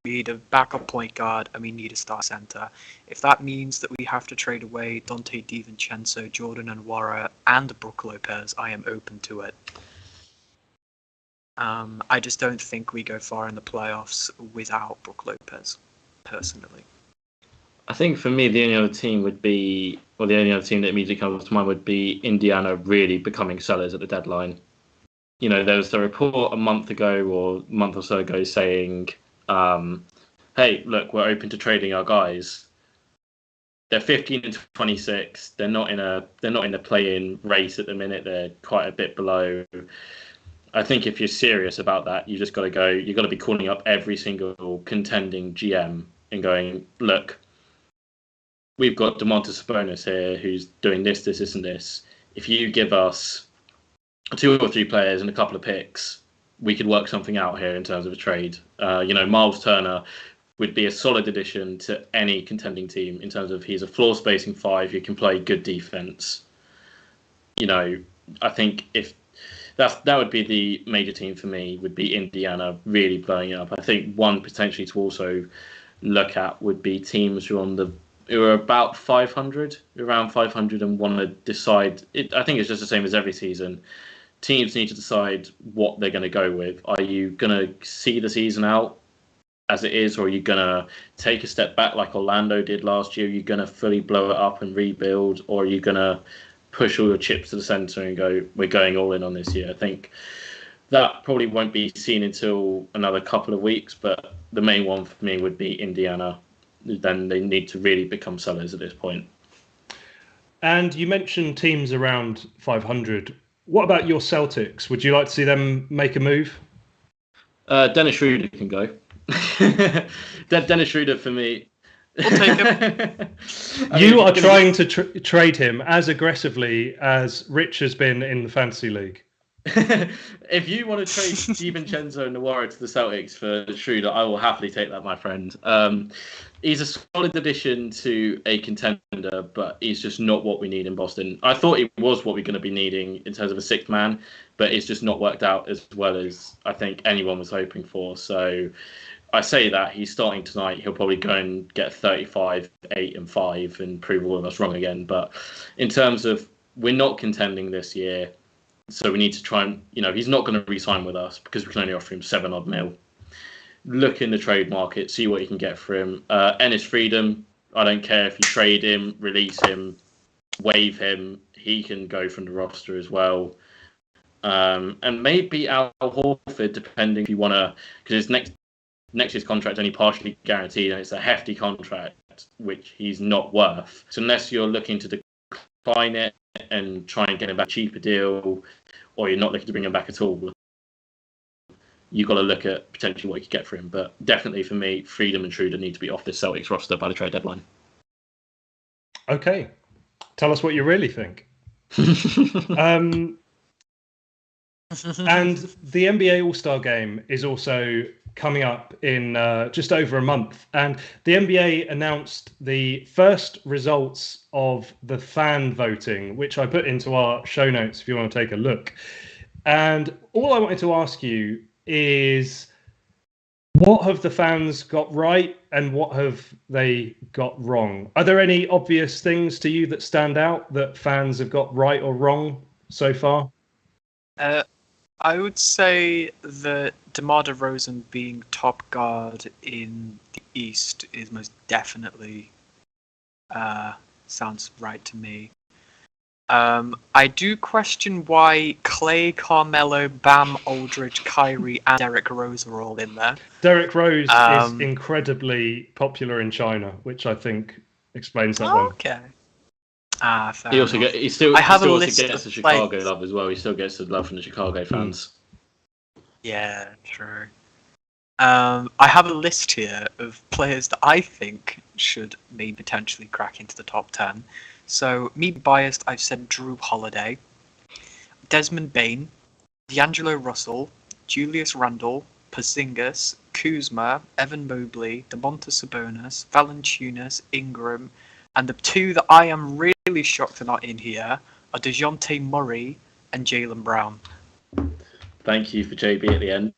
We need a backup point guard and we need a star centre. If that means that we have to trade away Dante DiVincenzo, Jordan Nwora, and Brook Lopez, I am open to it. I just don't think we go far in the playoffs without Brook Lopez, personally. I think for me, the only other team that immediately comes to mind would be Indiana really becoming sellers at the deadline. You know, there was the report a month or so ago saying, hey, look, we're open to trading our guys. They're 15 and 26. They're not in a play-in race at the minute. They're quite a bit below. I think if you're serious about that, you just got to go. You've got to be calling up every single contending GM and going, look, we've got Domantas Sabonis here who's doing this, and this. If you give us 2 or 3 players and a couple of picks, we could work something out here in terms of a trade. Miles Turner would be a solid addition to any contending team in terms of he's a floor spacing 5 who can play good defense. I think if that would be the major team for me, would be Indiana really blowing it up. I think one potentially to also look at would be teams who are about 500, around 500, and want to decide. I think it's just the same as every season. Teams need to decide what they're going to go with. Are you going to see the season out as it is, or are you going to take a step back like Orlando did last year? Are you going to fully blow it up and rebuild, or are you going to push all your chips to the centre and go, we're going all in on this year? I think that probably won't be seen until another couple of weeks, but the main one for me would be Indiana. Then they need to really become sellers at this point. And you mentioned teams around 500. What about your Celtics? Would you like to see them make a move? Dennis Schroeder can go. Dennis Schroeder for me. We'll take him. You are trying to trade him as aggressively as Rich has been in the fantasy league. If you want to trade DiVincenzo and Nwora to the Celtics for Schroeder, I will happily take that, my friend. He's a solid addition to a contender, but he's just not what we need in Boston. I thought he was what we're going to be needing in terms of a 6th man, but it's just not worked out as well as I think anyone was hoping for. So I say that he's starting tonight. He'll probably go and get 35, 8 and 5 and prove all of us wrong again. But in terms of we're not contending this year, so we need to try and, he's not going to re-sign with us because we can only offer him 7 odd mil. Look in the trade market, see what you can get for him. Ennis Freedom, I don't care if you trade him, release him, waive him. He can go from the roster as well. And maybe Al Horford, depending if you want to, because his next year's contract only partially guaranteed, and it's a hefty contract, which he's not worth. So unless you're looking to decline it and try and get him back a cheaper deal, or you're not looking to bring him back at all, you've got to look at potentially what you could get for him. But definitely for me, Freedom and Schroeder need to be off this Celtics roster by the trade deadline. Okay. Tell us what you really think. And the NBA All-Star Game is also coming up in just over a month. And the NBA announced the first results of the fan voting, which I put into our show notes if you want to take a look. And all I wanted to ask you is, what have the fans got right and what have they got wrong? Are there any obvious things to you that stand out that fans have got right or wrong so far? I would say that DeMar DeRozan being top guard in the East is most definitely sounds right to me. I do question why Clay, Carmelo, Bam, Aldridge, Kyrie, and Derrick Rose are all in there. Derrick Rose is incredibly popular in China, which I think explains that one. Okay. Fair He also enough. he still I have a also list gets of the Chicago players. love as well. He still gets the love from the Chicago fans. Yeah, true. I have a list here of players that I think should maybe potentially crack into the top 10. So, me biased, I've said Drew Holiday, Desmond Bain, D'Angelo Russell, Julius Randle, Porzingis, Kuzma, Evan Mobley, Domantas Sabonis, Valanciunas, Ingram, and the two that I am really shocked are not in here are DeJounte Murray and Jaylen Brown. Thank you for JB at the end.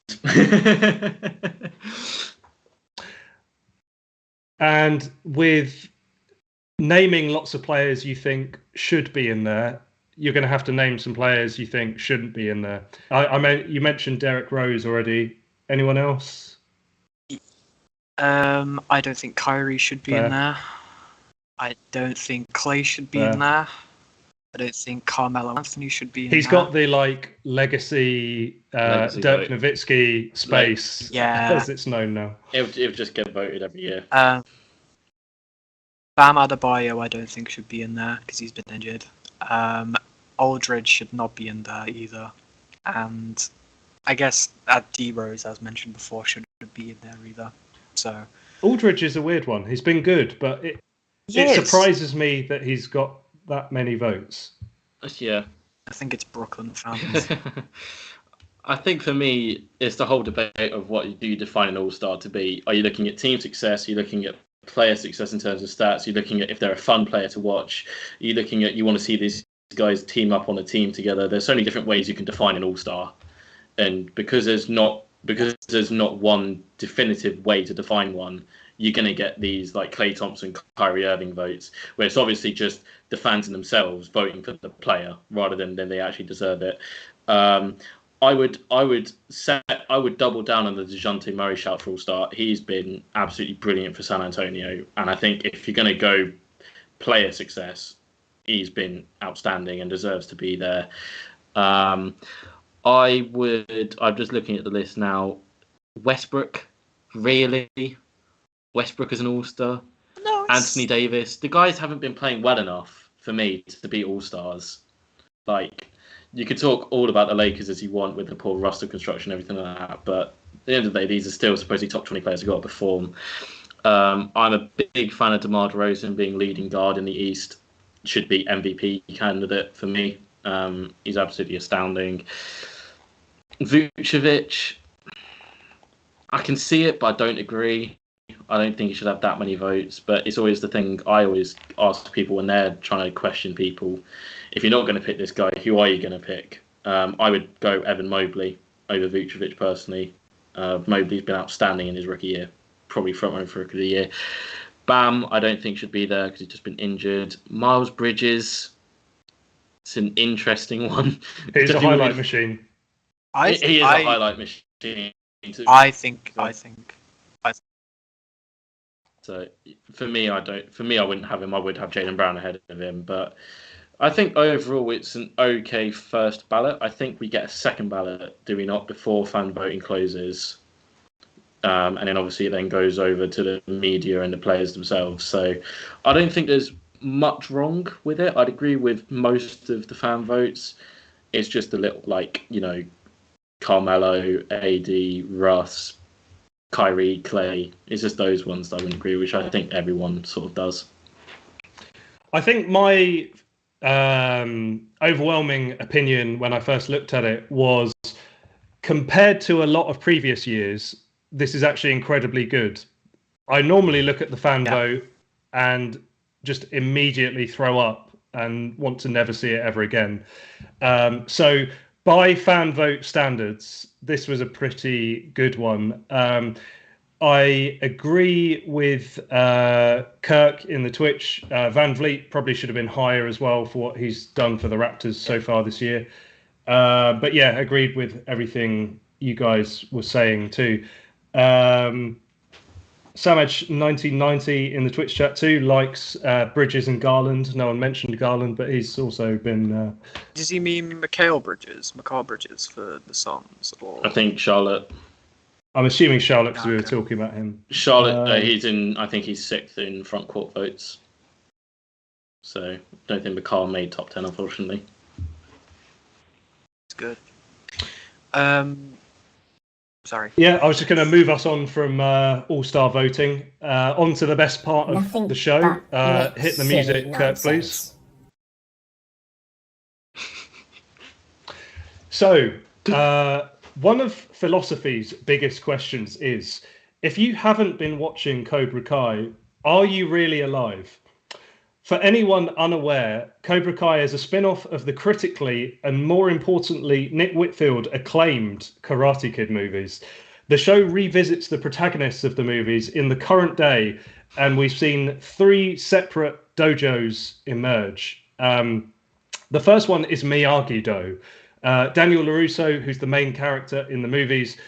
And with naming lots of players you think should be in there, you're going to have to name some players you think shouldn't be in there. You mentioned Derrick Rose already. Anyone else? I don't think Kyrie should be in there. I don't think Clay should be in there. I don't think Carmelo Anthony should be in there. He's got the legacy Dirk vote. Nowitzki space, as it's known now. It'll just get voted every year. Bam Adebayo I don't think should be in there because he's been injured. Aldridge should not be in there either. And I guess D-Rose, as mentioned before, shouldn't be in there either. So Aldridge is a weird one. He's been good, but it surprises me that he's got that many votes. Yeah. I think it's Brooklyn fans. I think for me, it's the whole debate of what do you define an all-star to be. Are you looking at team success? Are you looking at player success in terms of stats? Are you looking at if they're a fun player to watch? Are you looking at you want to see these guys team up on a team together? There's so many different ways you can define an all-star. And because there's not one definitive way to define one, you're going to get these like Klay Thompson, Kyrie Irving votes, where it's obviously just the fans in themselves voting for the player rather than they actually deserve it. I would double down on the DeJounte Murray shout for All-Star. He's been absolutely brilliant for San Antonio, and I think if you're going to go player success, he's been outstanding and deserves to be there. I'm just looking at the list now. Westbrook, really? Westbrook as an all-star? No. Anthony Davis. The guys haven't been playing well enough for me to be all-stars. Like, you could talk all about the Lakers as you want with the poor roster construction and everything like that, but at the end of the day, these are still supposedly top 20 players who've got to perform. I'm a big fan of DeMar DeRozan being leading guard in the East. Should be MVP candidate for me. He's absolutely astounding. Vucevic, I can see it, but I don't agree. I don't think he should have that many votes, but it's always the thing I always ask people when they're trying to question people. If you're not going to pick this guy, who are you going to pick? I would go Evan Mobley over Vucevic personally. Mobley's been outstanding in his rookie year, probably front runner for rookie of the year. Bam, I don't think should be there because he's just been injured. Miles Bridges, it's an interesting one. He's a highlight machine. He is a highlight machine. I think. So for me, I wouldn't have him. I would have Jaylen Brown ahead of him. But I think overall it's an okay first ballot. I think we get a second ballot, do we not, before fan voting closes? And then obviously it then goes over to the media and the players themselves. So I don't think there's much wrong with it. I'd agree with most of the fan votes. It's just a little Carmelo, AD, Russ, Kyrie, Clay. It's just those ones that I wouldn't agree with, which I think everyone sort of does. I think my overwhelming opinion when I first looked at it was, compared to a lot of previous years, this is actually incredibly good. I normally look at the fan vote and just immediately throw up and want to never see it ever again. So by fan vote standards, this was a pretty good one. I agree with Kirk in the Twitch. Van Vliet probably should have been higher as well for what he's done for the Raptors so far this year. But yeah, agreed with everything you guys were saying too. Samaj1990 in the Twitch chat too likes Bridges and Garland. No one mentioned Garland, but he's also been... Does he mean Mikal Bridges for the Suns? Or... I think Charlotte. I'm assuming Charlotte because we were talking about him. Charlotte, I think he's 6th in front court votes. So I don't think Mikal made top 10, unfortunately. It's good. Sorry. Yeah, I was just going to move us on from All-Star voting on to the best part of the show. Hit the music, Kirk, please. So, one of philosophy's biggest questions is, if you haven't been watching Cobra Kai, are you really alive? For anyone unaware, Cobra Kai is a spin-off of the critically and, more importantly, Nick Whitfield acclaimed Karate Kid movies. The show revisits the protagonists of the movies in the current day, and we've seen 3 separate dojos emerge. The first one is Miyagi-Do. Daniel LaRusso, who's the main character in the movies,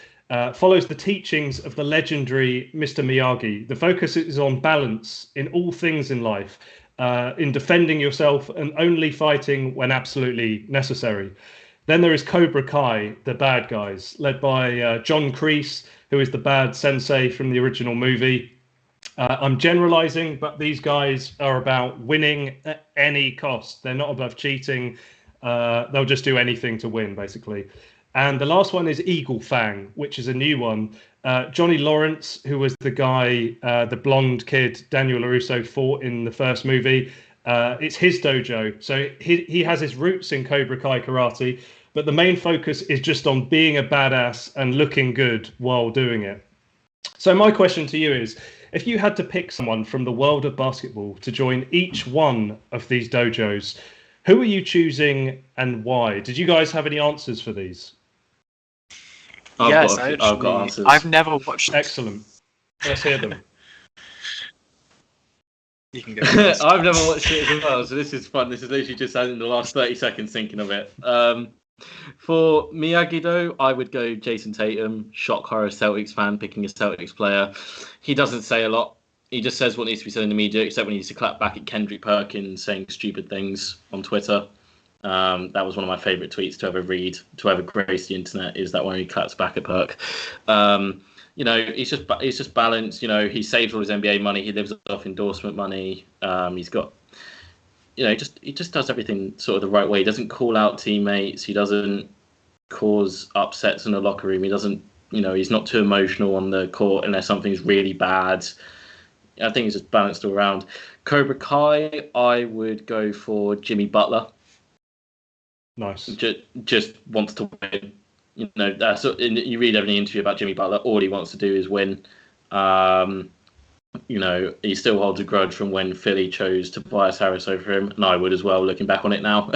follows the teachings of the legendary Mr. Miyagi. The focus is on balance in all things in life, in defending yourself and only fighting when absolutely necessary. Then there is Cobra Kai, the bad guys, led by John Kreese, who is the bad sensei from the original movie. I'm generalizing, but these guys are about winning at any cost. They're not above cheating. They'll just do anything to win, basically. And the last one is Eagle Fang, which is a new one. Johnny Lawrence, who was the guy, the blonde kid Daniel LaRusso fought in the first movie. It's his dojo. So he has his roots in Cobra Kai karate, but the main focus is just on being a badass and looking good while doing it. So my question to you is, if you had to pick someone from the world of basketball to join each one of these dojos, who are you choosing and why? Did you guys have any answers for these? Yes, I've got answers. I've never watched. Excellent. Let's hear them. You can go first. I've never watched it as well, so this is fun. This is literally just in the last 30 seconds thinking of it. For Miyagi-Do, I would go Jason Tatum. Shock horror Celtics fan picking a Celtics player. He doesn't say a lot. He just says what needs to be said in the media, except when he needs to clap back at Kendrick Perkins saying stupid things on Twitter. That was one of my favourite tweets to ever read, to ever grace the internet, is that when he claps back at Perk. He's just balanced. He saves all his NBA money. He lives off endorsement money. He's got, he just does everything sort of the right way. He doesn't call out teammates. He doesn't cause upsets in the locker room. He doesn't, he's not too emotional on the court unless something's really bad. I think he's just balanced all around. Cobra Kai, I would go for Jimmy Butler. Nice. Just wants to win. You read every interview about Jimmy Butler. All he wants to do is win. he still holds a grudge from when Philly chose Tobias Harris over him, and I would as well, looking back on it now.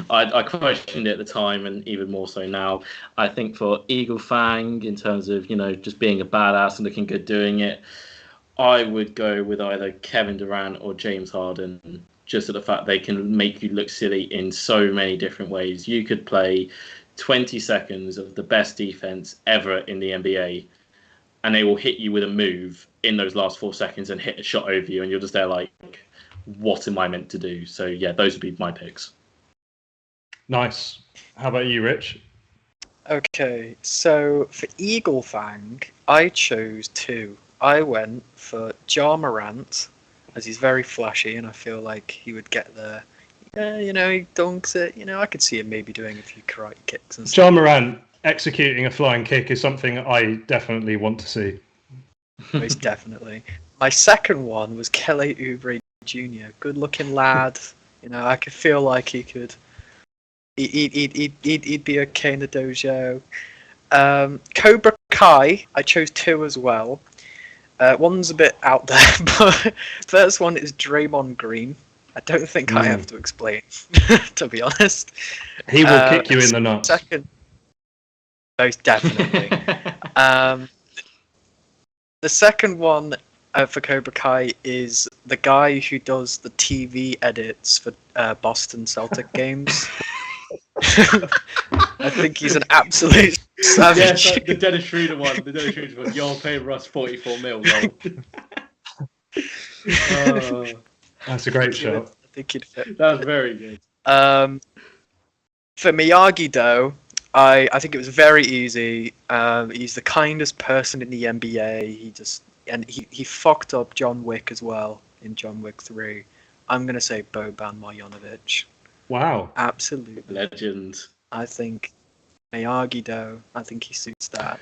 I questioned it at the time, and even more so now. I think for Eagle Fang, in terms of, just being a badass and looking good doing it, I would go with either Kevin Durant or James Harden, just at the fact they can make you look silly in so many different ways. You could play 20 seconds of the best defense ever in the NBA, and they will hit you with a move in those last 4 seconds and hit a shot over you, and you're just there like, what am I meant to do? So, yeah, those would be my picks. Nice. How about you, Rich? Okay, so for Eagle Fang, I chose 2. I went for Ja Morant, as he's very flashy, and I feel like he would get there. Yeah, he dunks it. I could see him maybe doing a few karate kicks and stuff. Ja Morant executing a flying kick is something I definitely want to see. Most definitely. My second one was Kelly Oubre Jr. Good-looking lad. I could feel like he could. He'd be okay in the dojo. Cobra Kai. I chose 2 as well. One's a bit out there, but first one is Draymond Green. I don't think I have to explain, to be honest. He will kick you in the nuts. Second, most definitely. The second one for Cobra Kai is the guy who does the TV edits for Boston Celtic games. I think he's an absolute savage. Yeah, the Dennis Schroeder one. You're paying Russ 44 mil. That's a great shot. I think he'd fit. That was very good. For Miyagi-Do, I think it was very easy. He's the kindest person in the NBA. He fucked up John Wick as well in John Wick 3. I'm gonna say Boban Marjanovic. Wow. Absolutely. Legend. I think Miyagi-Do, I think he suits that.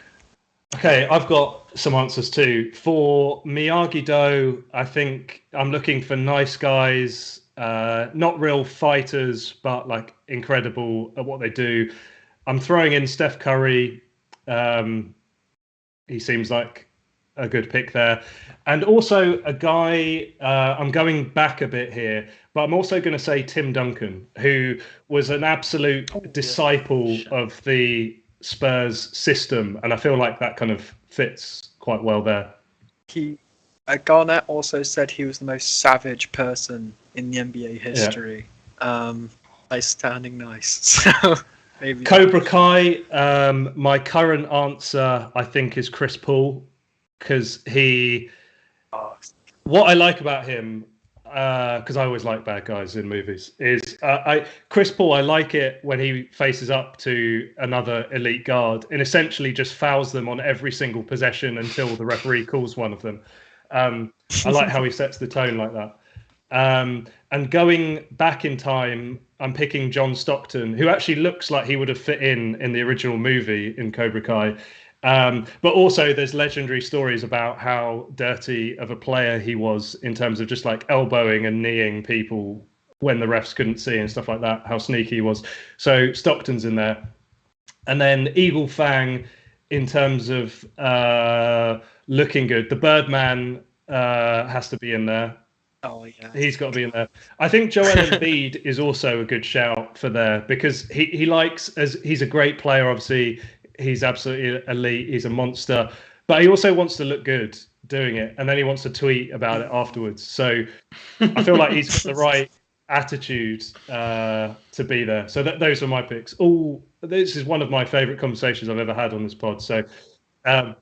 Okay, I've got some answers too. For Miyagi-Do, I think I'm looking for nice guys, not real fighters, but like incredible at what they do. I'm throwing in Steph Curry. He seems like a good pick there. And also a guy, I'm going back a bit here, but I'm also going to say Tim Duncan, who was an absolute disciple of the Spurs system. And I feel like that kind of fits quite well there. Garnett also said he was the most savage person in the NBA history by standing nice. So maybe Cobra Kai, my current answer, I think, is Chris Paul. Because what I like about him, because I always like bad guys in movies, is Chris Paul, I like it when he faces up to another elite guard and essentially just fouls them on every single possession until the referee calls one of them. I like how he sets the tone like that. And going back in time, I'm picking John Stockton, who actually looks like he would have fit in the original movie in Cobra Kai. But also there's legendary stories about how dirty of a player he was in terms of just like elbowing and kneeing people when the refs couldn't see and stuff like that, how sneaky he was. So Stockton's in there. And then Eagle Fang, in terms of looking good, the Birdman has to be in there. Oh, yeah. He's got to be in there. I think Joel Embiid is also a good shout for there because he likes, as he's a great player, obviously. He's absolutely elite. He's a monster, but he also wants to look good doing it, and then he wants to tweet about it afterwards. So I feel like he's got the right attitude to be there. So those are my picks. This is one of my favourite conversations I've ever had on this pod. So, and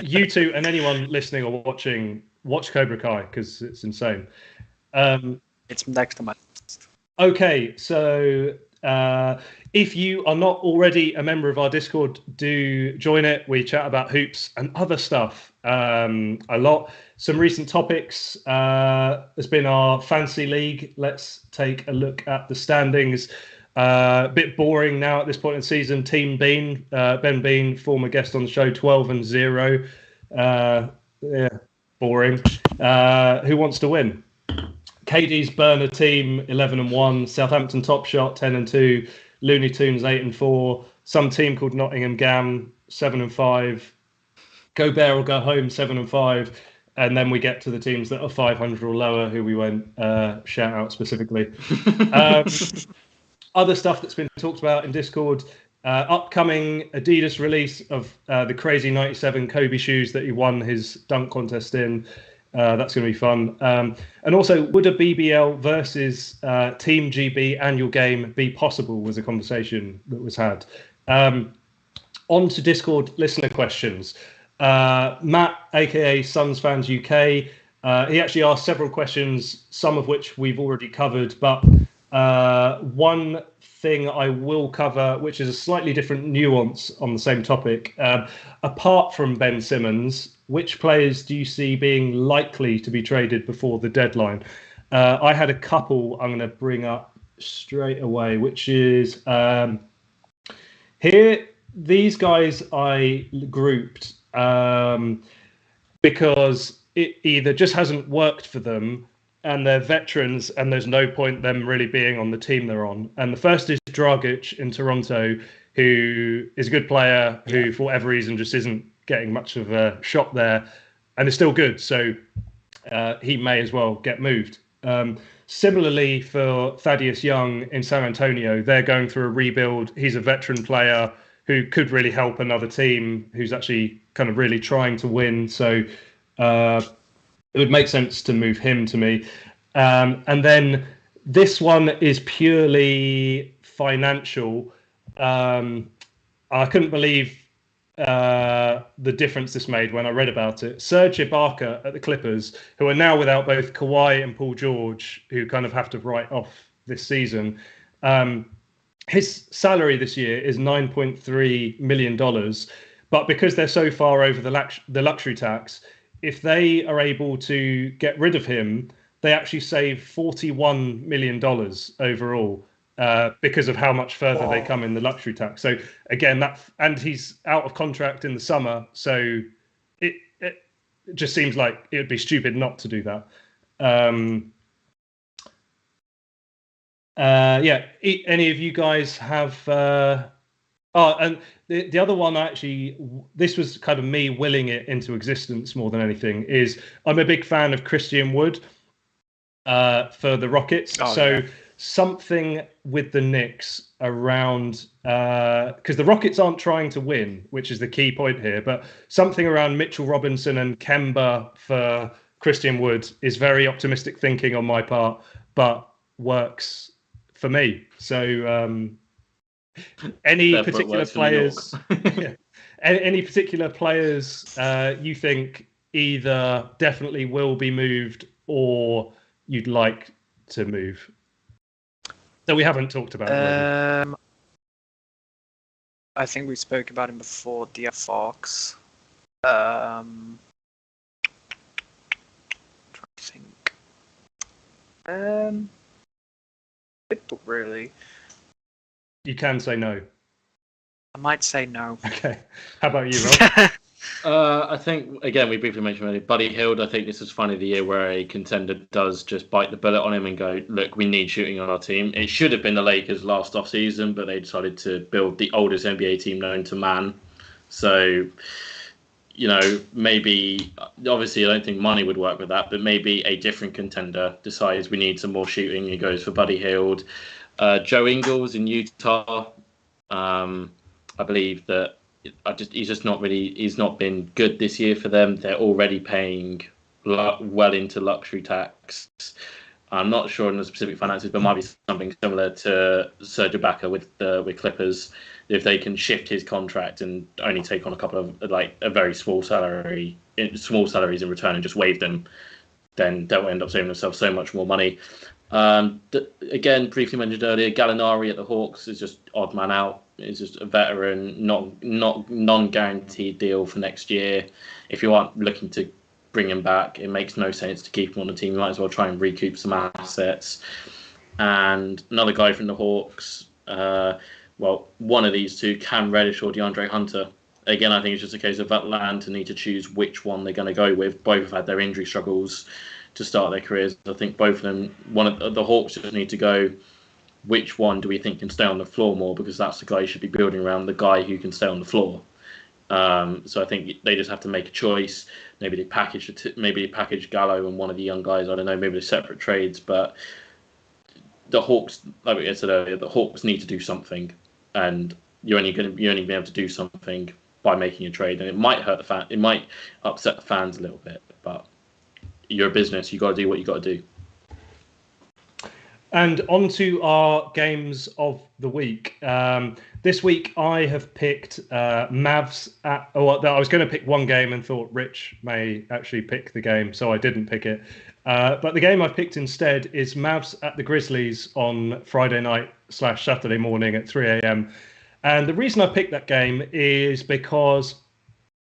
you two and anyone listening or watching, watch Cobra Kai because it's insane. It's next to my list. Okay, so. If you are not already a member of our Discord, do join it. We chat about hoops and other stuff a lot. Some recent topics has been our fantasy league. Let's take a look at the standings. A bit boring now at this point in the season. Team Bean, Ben Bean, former guest on the show, 12-0. Yeah, boring. Who wants to win? KD's burner team 11-1, Southampton Top Shot 10-2, Looney Tunes 8-4, some team called Nottingham Gam 7-5, Go Bear or Go Home 7-5, and then we get to the teams that are 500 or lower, who we won't shout out specifically. Other stuff that's been talked about in Discord, upcoming Adidas release of the crazy 97 Kobe shoes that he won his dunk contest in. That's going to be fun. And also, would a BBL versus Team GB annual game be possible, was a conversation that was had. On to Discord listener questions. Matt, aka Suns Fans UK, he actually asked several questions, some of which we've already covered, but one thing I will cover, which is a slightly different nuance on the same topic. Apart from Ben Simmons, which players do you see being likely to be traded before the deadline? I had a couple I'm going to bring up straight away, which is here. These guys I grouped because it either just hasn't worked for them and they're veterans and there's no point them really being on the team they're on. And the first is Dragic in Toronto, who is a good player who, for whatever reason, just isn't getting much of a shot there and is still good. So he may as well get moved. Similarly, for Thaddeus Young in San Antonio, they're going through a rebuild. He's a veteran player who could really help another team who's actually kind of really trying to win. So it would make sense to move him to me. And then this one is purely financial. I couldn't believe the difference this made when I read about it. Serge Ibaka at the Clippers, who are now without both Kawhi and Paul George, who kind of have to write off this season. His salary this year is $9.3 million. But because they're so far over the luxury tax, if they are able to get rid of him, they actually save $41 million overall because of how much further they come in the luxury tax. So again, and he's out of contract in the summer. So it just seems like it would be stupid not to do that. Any of you guys have and the other one, actually, this was kind of me willing it into existence more than anything, is I'm a big fan of Christian Wood for the Rockets. Something with the Knicks around, because the Rockets aren't trying to win, which is the key point here, but something around Mitchell Robinson and Kemba for Christian Wood is very optimistic thinking on my part, but works for me. So any particular players any particular players you think either definitely will be moved or you'd like to move that we haven't talked about already? I think we spoke about him before. De'Aaron Fox. Trying to think. Really. You can say no. I might say no. Okay. How about you, Rob? I think, again, we briefly mentioned earlier, Buddy Hield. I think this is finally the year where a contender does just bite the bullet on him and go, look, we need shooting on our team. It should have been the Lakers last off-season, but they decided to build the oldest NBA team known to man. So, maybe, obviously I don't think money would work with that, but maybe a different contender decides we need some more shooting. He goes for Buddy Hield. Joe Ingles in Utah. I believe that he's not been good this year for them. They're already paying well into luxury tax. I'm not sure on the specific finances, but might be something similar to Serge Ibaka with Clippers. If they can shift his contract and only take on a couple of a very small salaries in return and just waive them, then they'll end up saving themselves so much more money. Again, briefly mentioned earlier, Gallinari at the Hawks is just odd man out. He's just a veteran, not non-guaranteed deal for next year. If you aren't looking to bring him back, it makes no sense to keep him on the team. You might as well try and recoup some assets. And another guy from the Hawks, one of these two, Cam Reddish or DeAndre Hunter. Again, I think it's just a case of Atlanta need to choose which one they're going to go with. Both have had their injury struggles to start their careers. I think both of them, one of the Hawks just need to go, which one do we think can stay on the floor more? Because that's the guy you should be building around, the guy who can stay on the floor. So I think they just have to make a choice. Maybe they package Gallo and one of the young guys. I don't know. Maybe they're separate trades. But the Hawks, like I said earlier, the Hawks need to do something, and you're only be able to do something by making a trade. And it might hurt the fan. It might upset the fans a little bit. But you're a business. You got to do what you got to do. And on to our games of the week. This week I have picked Mavs. I was going to pick one game and thought Rich may actually pick the game, so I didn't pick it. But the game I picked instead is Mavs at the Grizzlies on Friday night / Saturday morning at 3 a.m. And the reason I picked that game is because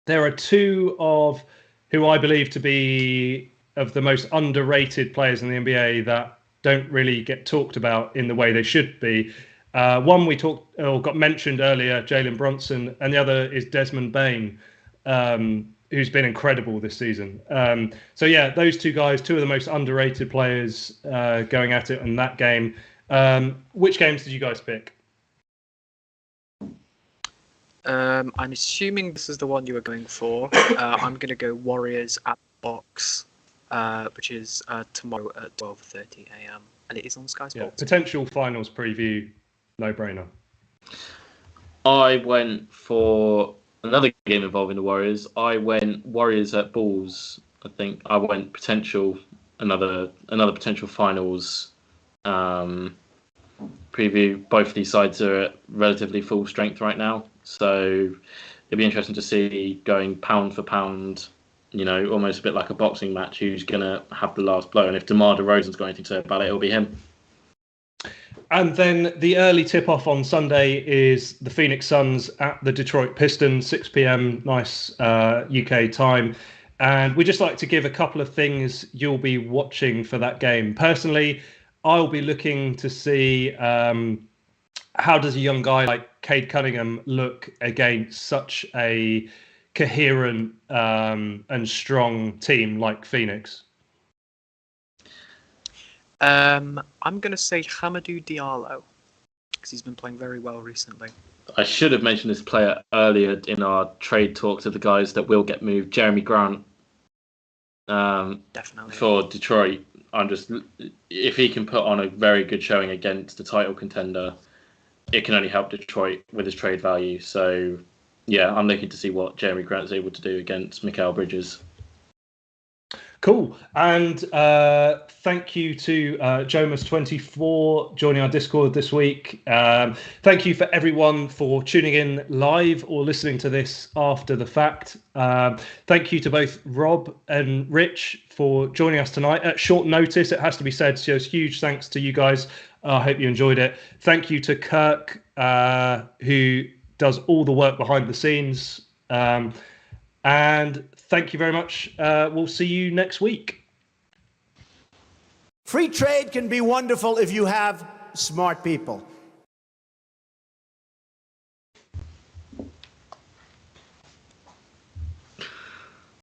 there are two of who I believe to be of the most underrated players in the NBA that don't really get talked about in the way they should be. One we got mentioned earlier, Jalen Brunson, and the other is Desmond Bane, who's been incredible this season. So yeah, those two guys, two of the most underrated players going at it in that game. Which games did you guys pick? I'm assuming this is the one you were going for. I'm going to go Warriors at Bucks. Which is tomorrow at 12:30 a.m. and it is on Sky Sports. Yeah, potential finals preview, no-brainer. I went for another game involving the Warriors. I went Warriors at Bulls. I think I went another potential finals preview. Both of these sides are at relatively full strength right now, so it'll be interesting to see going pound for pound. Almost a bit like a boxing match, who's going to have the last blow. And if DeMar DeRozan's got anything to say about it, it'll be him. And then the early tip-off on Sunday is the Phoenix Suns at the Detroit Pistons, 6 p.m, nice UK time. And we just like to give a couple of things you'll be watching for that game. Personally, I'll be looking to see how does a young guy like Cade Cunningham look against such a coherent and strong team like Phoenix. I'm going to say Hamidou Diallo because he's been playing very well recently. I should have mentioned this player earlier in our trade talk to the guys that will get moved. Jeremy Grant, definitely for Detroit. If he can put on a very good showing against the title contender, it can only help Detroit with his trade value. So. Yeah, I'm looking to see what Jeremy Grant's able to do against Mikal Bridges. Cool. And thank you to Jomas24 joining our Discord this week. Thank you for everyone for tuning in live or listening to this after the fact. Thank you to both Rob and Rich for joining us tonight at short notice. It has to be said. So huge thanks to you guys. I hope you enjoyed it. Thank you to Kirk, who does all the work behind the scenes. And thank you very much. We'll see you next week. Free trade can be wonderful if you have smart people.